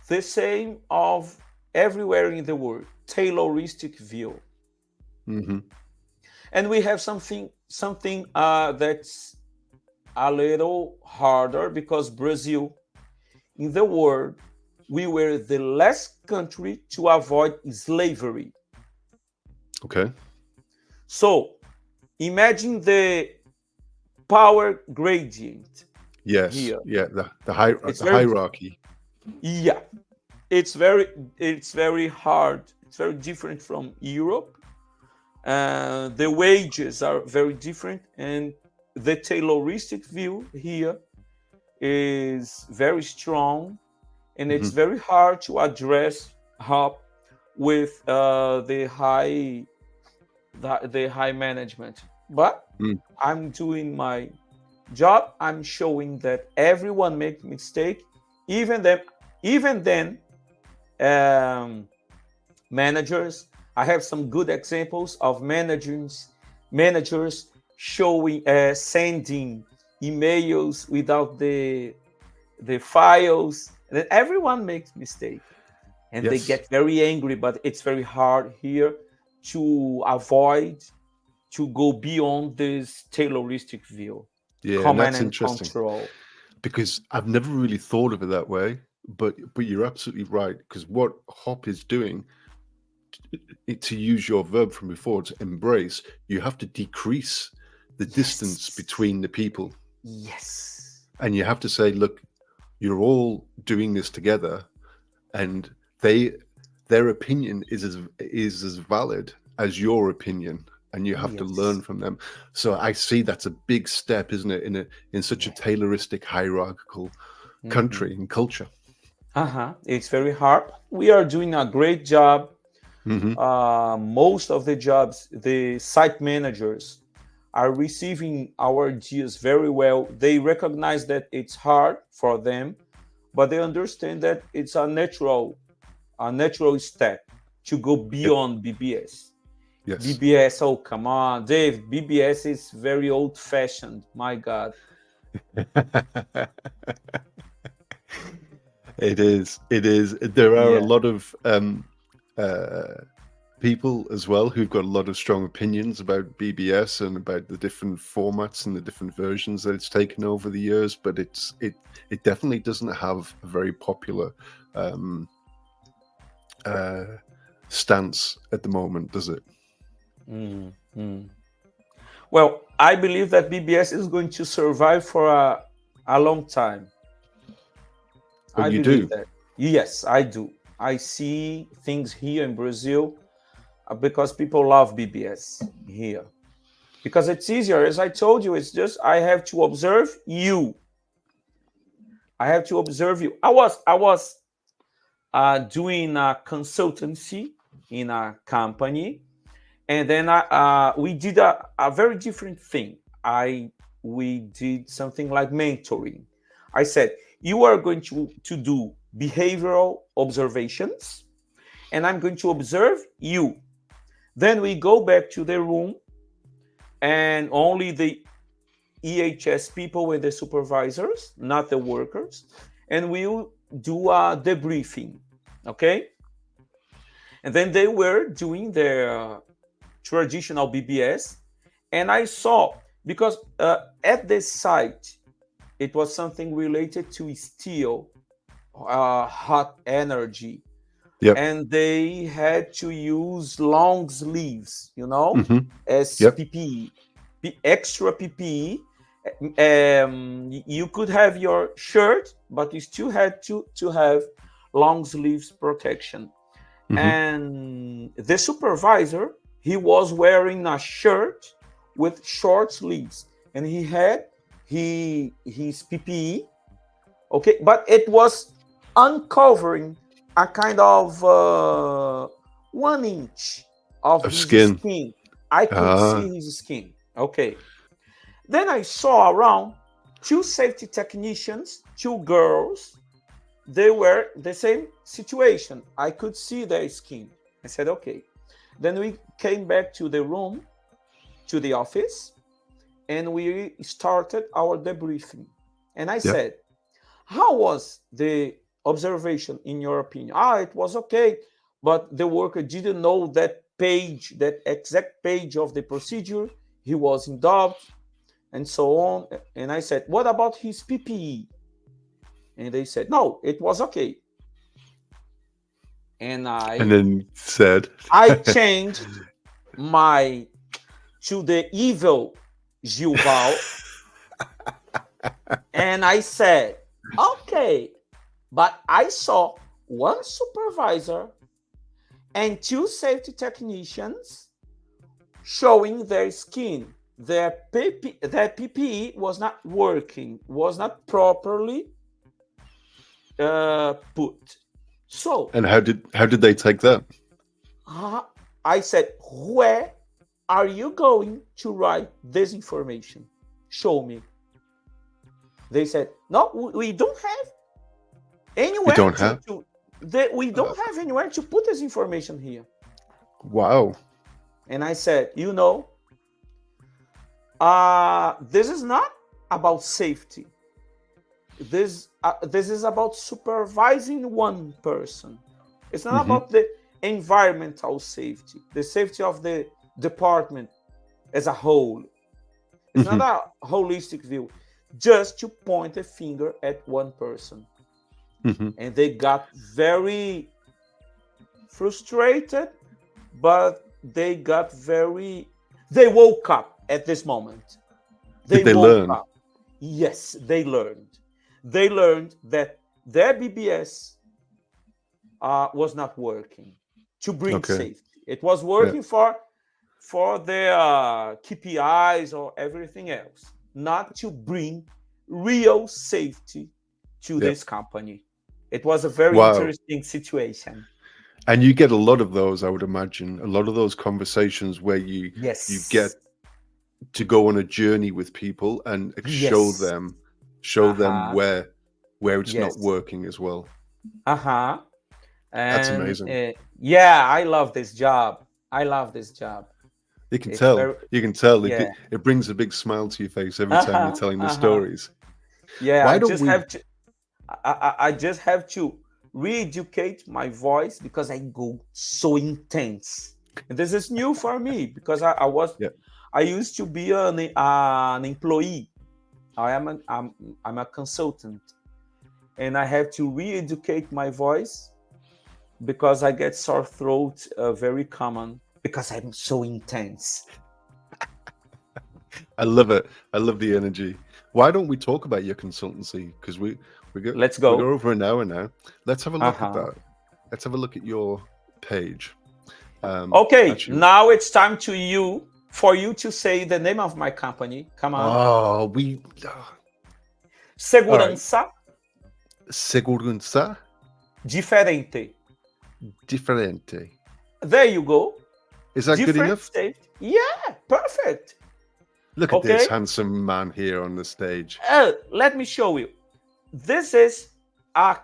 The same of everywhere in the world, Tayloristic view. And we have something that's a little harder because Brazil, in the world, we were the last country to avoid slavery. Okay. So imagine the power gradient Yes. here. Yeah. It's The very, hierarchy. yeah, it's very hard. It's very different from Europe. The wages are very different, and the Tayloristic view here is very strong, and it's Hmm. very hard to address up with the high management. But Mm. I'm doing my job. I'm showing that everyone makes mistake, even them, even then. Um, Managers. I have some good examples of managers showing sending emails without the files. And then everyone makes mistake, and they Yes. get very angry. But it's very hard here to avoid to go beyond this Tayloristic view, Yeah, and command that's and interesting control. because I've never really thought of it that way. But you're absolutely right because what Hop is doing, to use your verb from before, to embrace, you have to decrease the distance Yes, between the people, yes, and you have to say, look, you're all doing this together, and they their opinion is as valid as your opinion, and you have to learn yes, from them. So I see that's a big step, isn't it, in such a yes. Tayloristic hierarchical Mhm. country and culture. It's very hard. We are doing a great job. Hmm. Most of the jobs, the site managers are receiving our ideas very well. They recognize that it's hard for them, but they understand that it's a natural step to go Yep. beyond BBS. Yes. BBS, oh come on, Dave. BBS is very old-fashioned. My God. It is. It is. There are a Yeah. lot of uh, people as well who've got a lot of strong opinions about BBS and about the different formats and the different versions that it's taken over the years. But it definitely doesn't have a very popular um, uh, stance at the moment, does it? Mm, mm. Well, I believe that BBS is going to survive for a long time. Oh, I you believe do. that. Yes, I do. I see things here in Brazil because people love BBS here. Because it's easier. As I told you, it's just I have to observe you. I have to observe you. I was doing a consultancy in a company, and then we did a very different thing. We did something like mentoring. I said, you are going to do behavioral observations, and I'm going to observe you. Then we go back to the room, and only the EHS people with the supervisors, not the workers, and we'll do a debriefing. Okay? And then they were doing their traditional BBS, and I saw because at this site it was something related to steel, hot energy, Yep. and they had to use long sleeves, Hmm. as Yep. PPE, extra PPE. You could have your shirt, but you still had to have long sleeves protection. Hmm. And the supervisor, he was wearing a shirt with short sleeves, and he had his PPE. Okay, but it was uncovering a kind of 1 inch of Of his skin. skin. I could Ah. see his skin. Okay. Then I saw around two safety technicians, two girls. They were the same situation. I could see their skin. I said, okay. Then we came back to the room, to the office, and we started our debriefing. And I Yep. said, how was the observation in your opinion? It was okay, but the worker didn't know that page, that exact page of the procedure. He was in doubt. and so on. And I said, what about his PPE? And they said, no, it was okay. And then said, I changed my to the evil Gilval, and I said, okay, but I saw one supervisor and two safety technicians showing their skin. Their PPE was not working, was not properly put. So, and how did they take that? I said, where are you going to write this information? Show me. They said, no, we don't have anywhere we don't have anywhere to put this information here. Wow. And I said, this is not about safety. This is about supervising one person. It's not about the environmental safety, the safety of the department as a whole. It's not a holistic view, just to point a finger at one person. And they got very frustrated, but they woke up at this moment. Did they learn? Up. Yes, they learned. They learned that their BBS was not working to bring safety. It was working for their KPIs or everything else, not to bring real safety to this company. It was a very interesting situation. And you get a lot of those, I would imagine, a lot of those conversations where you get to go on a journey with people and show them where it's not working as well. And, that's amazing. I love this job. You can tell. It brings a big smile to your face every time you're telling the stories. I just have to re-educate my voice because I go so intense. And this is new for me because I used to be an employee. I'm a consultant, and I have to re-educate my voice because I get sore throat very common because I'm so intense. I love it. I love the energy. Why don't we talk about your consultancy? Because let's go. We're over an hour now. Let's have a look at that. Let's have a look at your page. Now it's time for you to say the name of my company. Come on. Segurança. Segurança. Diferente. There you go. Is that good enough? Yeah, perfect. Look at this handsome man here on the stage. Let me show you. This is a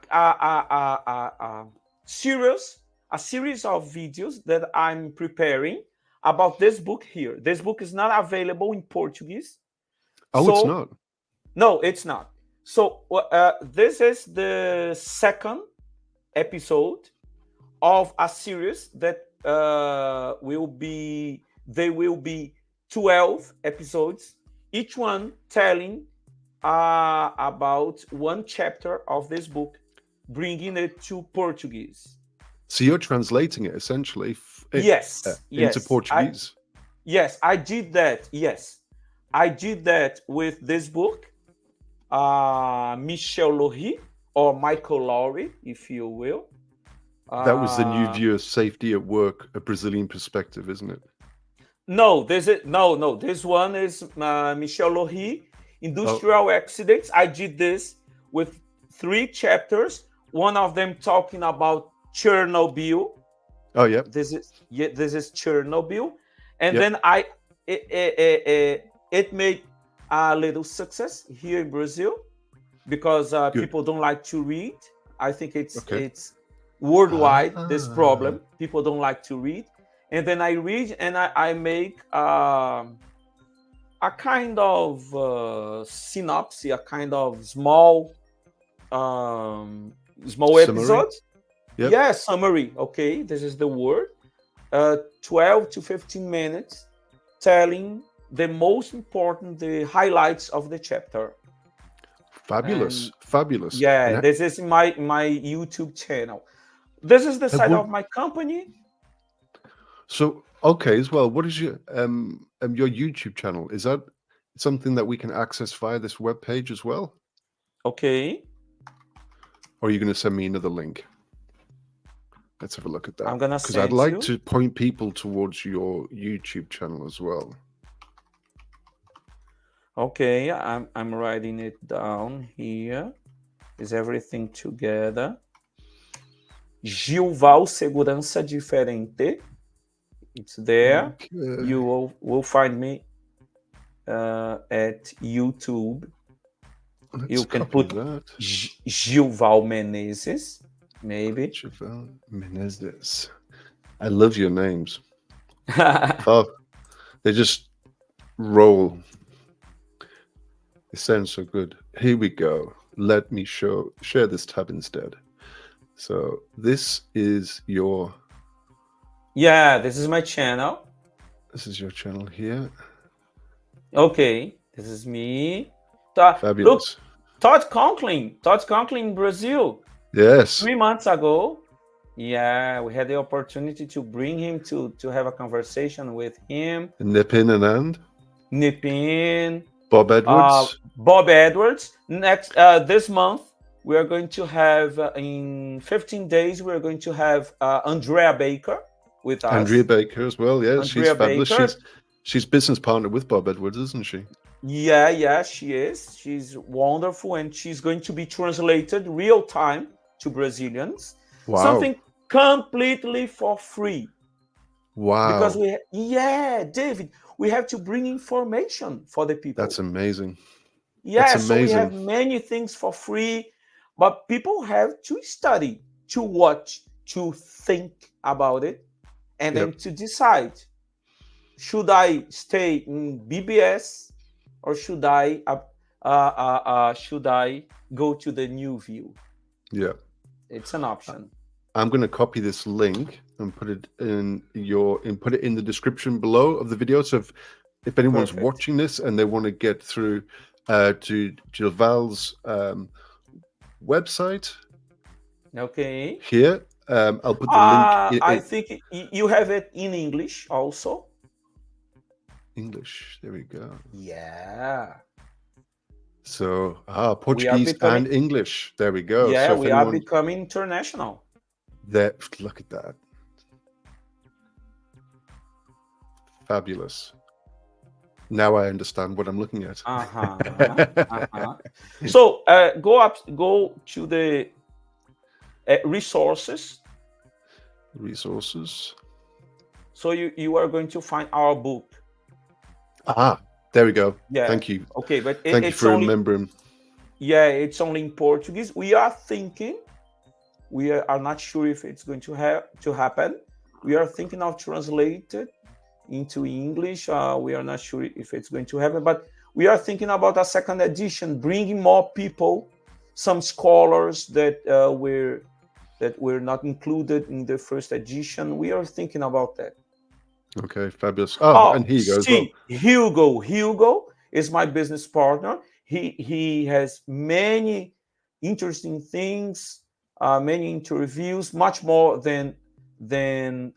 series of videos that I'm preparing about this book here. This book is not available in Portuguese. It's not? No, it's not. So this is the second episode of a series that will be 12 episodes, each one telling about one chapter of this book, bringing it to Portuguese. So you're translating it essentially into Portuguese? I did that. Yes, I did that with this book, Michel Lowry, or Michael Lowry, if you will. That was the new view of safety at work, a Brazilian perspective, isn't it? No, this one is Michel Lowry, Industrial Accidents. I did this with 3 chapters. One of them talking about Chernobyl. Oh yeah. This is Chernobyl, and then it made a little success here in Brazil because people don't like to read. I think it's worldwide this problem. People don't like to read. And then I read and I make a kind of synopsis, a kind of small episode. Yep. Yeah, summary. Okay, this is the word. 12 to 15 minutes telling the most important, the highlights of the chapter. Fabulous, And fabulous. yeah, And this is my YouTube channel. This is the side would of my company. so okay as well. What is your YouTube channel? Is that something that we can access via this web page as well, Okay, or are you going to send me another link? Let's have a look at that I'm gonna because I'd send like you. to point people towards your YouTube channel as well. Okay, I'm writing it down here. Is everything together? Gilval Segurança Diferente. It's there. Okay, You will find me at YouTube. let's You can copy put that. Gilval Menezes, maybe. Gilval Menezes. I love your names. Oh, they just roll. They sound so good. Here we go. Let me share this tab instead. So this is your Yeah, this is my channel. channel here. Okay, this is me. Look, Fabulous. Todd Conklin, Brazil, Yes. 3 months ago. Yeah, we had the opportunity to bring him to have a conversation with him. Nipin and Nipin, Bob Edwards. Bob Edwards. Next, this month we are going to have in 15 days we are going to have Andrea Baker with us. Andrea Baker as well. Yeah, she's Andrea fabulous. Baker. She's business partner with Bob Edwards, isn't she? Yeah, she is. She's wonderful, and she's going to be translated real time to Brazilians. Wow. Something completely for free. Wow. Because David, we have to bring information for the people. That's amazing. Yeah, That's so we amazing. have many things for free, but people have to study, to watch, to think about it, and then to decide: should I stay in BBS or should I go to the new view? Yeah, it's an option. I'm going to copy this link and put it in the description below of the video. So if anyone's watching this and they want to get through to Gilval's website, okay, here I'll put the link. I think you have it in English also. English. There we go. Yeah. So Portuguese and English. There we go. Yeah, so we are becoming international. Look at that. Fabulous. Now I understand what I'm looking at. So go to the resources. Resources. So you are going to find our book. There we go. Yeah. Thank you. Okay, but thank you for remembering. Yeah, it's only in Portuguese. We are thinking. We are not sure if it's going to happen. We are thinking of translate it into English. We are not sure if it's going to happen, but we are thinking about a second edition, bringing more people, some scholars that were not included in the first edition. We are thinking about that. Okay, fabulous. And here you go. See, Hugo is my business partner. He has many interesting things. Many interviews, much more than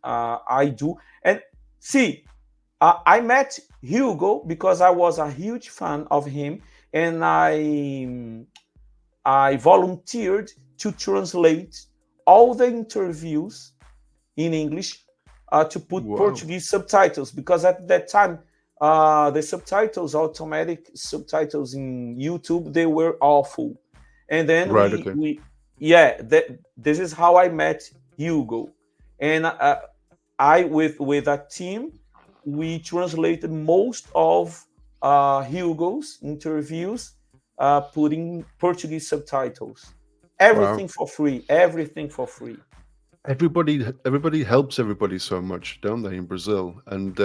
I do. And see, I met Hugo because I was a huge fan of him, and I volunteered to translate all the interviews in English to put Portuguese subtitles, because at that time the subtitles, automatic subtitles in YouTube, they were awful. And then this is how I met Hugo, and I with a team, we translated most of Hugo's interviews, putting Portuguese subtitles. Everything for free. Everything for free. Everybody helps everybody so much, don't they, in Brazil? And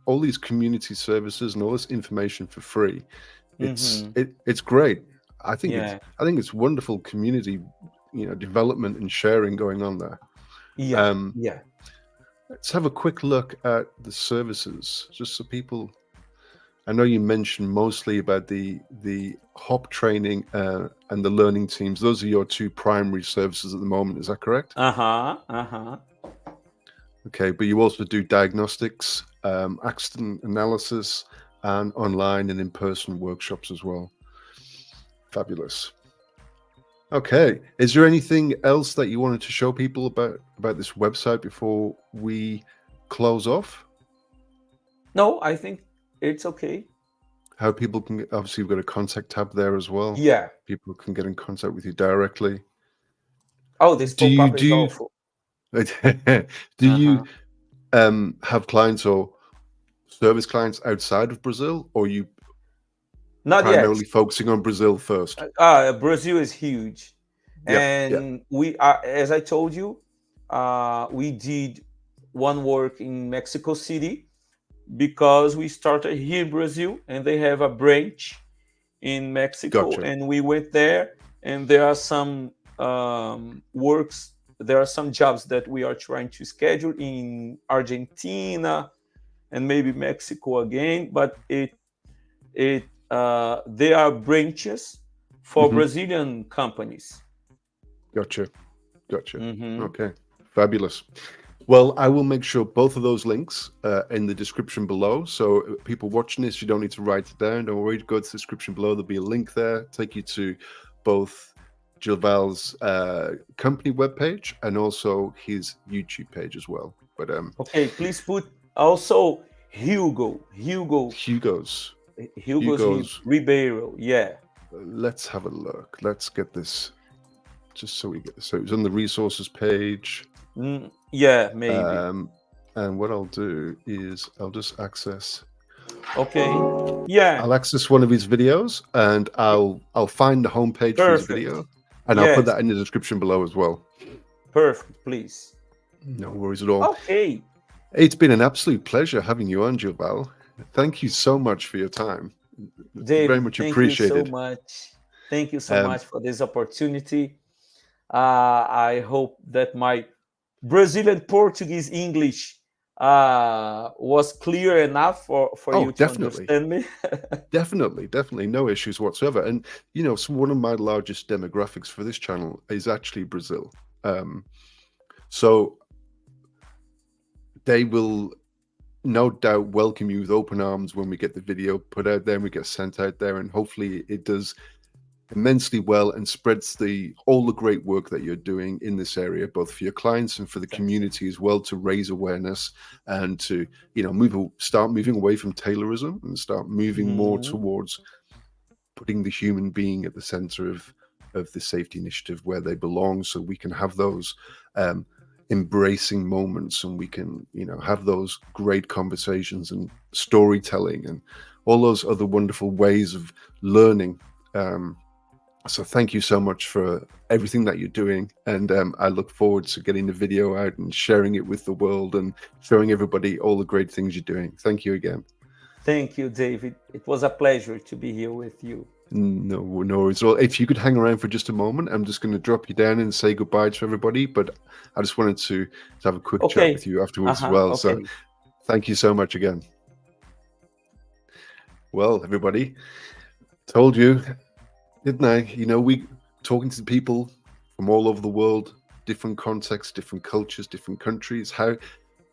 all these community services and all this information for free. It's great. I think it's wonderful community, development and sharing going on there. Yeah. Let's have a quick look at the services, just so people I know you mentioned mostly about the hop training and the learning teams. Those are your two primary services at the moment. Is that correct? Uh-huh. Uh-huh. Okay, but you also do diagnostics, accident analysis, and online and in-person workshops as well. Fabulous. Okay, is there anything else that you wanted to show people about this website before we close off? No, I think it's okay. How people can obviously we've got a contact tab there as well. Yeah. People can get in contact with you directly. Oh, this Do you pop-up is do awful. you do you Uh-huh. have clients or service clients outside of Brazil, or are you Not yet. primarily focusing on Brazil first? Brazil is huge, Yeah, yeah, and we are, as I told you, we did one work in Mexico City because we started here in Brazil, and they have a branch in Mexico, gotcha. and we went there, and there are some works. There are some jobs that we are trying to schedule in Argentina and maybe Mexico again, but they are branches for Hmm. Brazilian companies. Gotcha, gotcha. Hmm. Okay, fabulous. Well, I will make sure both of those links in the description below. So people watching this, you don't need to write it down. Don't worry, go to the description below. There'll be a link there, take you to both Gilval's company webpage and also his YouTube page as well. But Okay, please put also Hugo Hugo's, Hugo's Hugo's. Ribeiro. Yeah. Let's have a look. Let's get this, just so we get this. So it's on the resources page. Yeah, maybe. And what I'll do is I'll just access. Okay. Yeah. I'll access one of his videos, and I'll find the homepage for his Perfect. video, and I'll put Yes. that in the description below as well. Perfect, please. No worries at all. Okay. It's been an absolute pleasure having you on, Gilval. Thank you so much for your time. Very David, much thank you so appreciated. much. Thank you so Um, much for this opportunity. I hope that my Brazilian Portuguese English was clear enough for oh, you to definitely. understand me. Definitely, no issues whatsoever. And one of my largest demographics for this channel is actually Brazil. So they will no doubt welcome you with open arms when we get the video put out there and we get sent out there, and hopefully it does immensely well and spreads all the great work that you're doing in this area, both for your clients and for the community as well, to raise awareness and to start moving away from Taylorism and start moving more towards putting the human being at the center of the safety initiative where they belong, so we can have those embracing moments, and we can have those great conversations and storytelling and all those other wonderful ways of learning. So thank you so much for everything that you're doing, and I look forward to getting the video out and sharing it with the world and showing everybody all the great things you're doing. Thank you again. Thank you, David. It was a pleasure to be here with you. No worries. Well, if you could hang around for just a moment, I'm just going to drop you down and say goodbye to everybody, but I just wanted to have a quick chat with you afterwards as well. So thank you so much again. Well, everybody, told you, didn't I? We talking to people from all over the world, different contexts, different cultures, different countries, how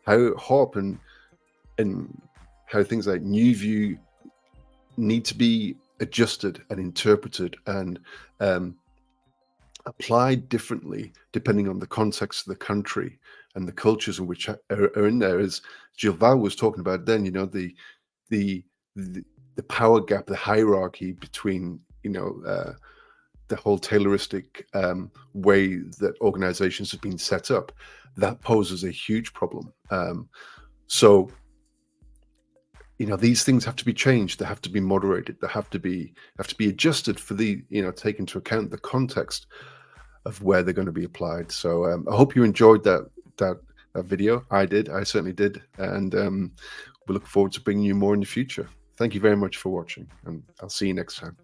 hop and how things like New View need to be adjusted and interpreted and applied differently depending on the context of the country and the cultures in which are in there. As Gilval was talking about then, the power gap, the hierarchy between the whole Tayloristic way that organizations have been set up, that poses a huge problem. So these things have to be changed. They have to be moderated. They have to be adjusted for take into account the context of where they're going to be applied. So I hope you enjoyed that video. I did. I certainly did. And we look forward to bringing you more in the future. Thank you very much for watching, and I'll see you next time.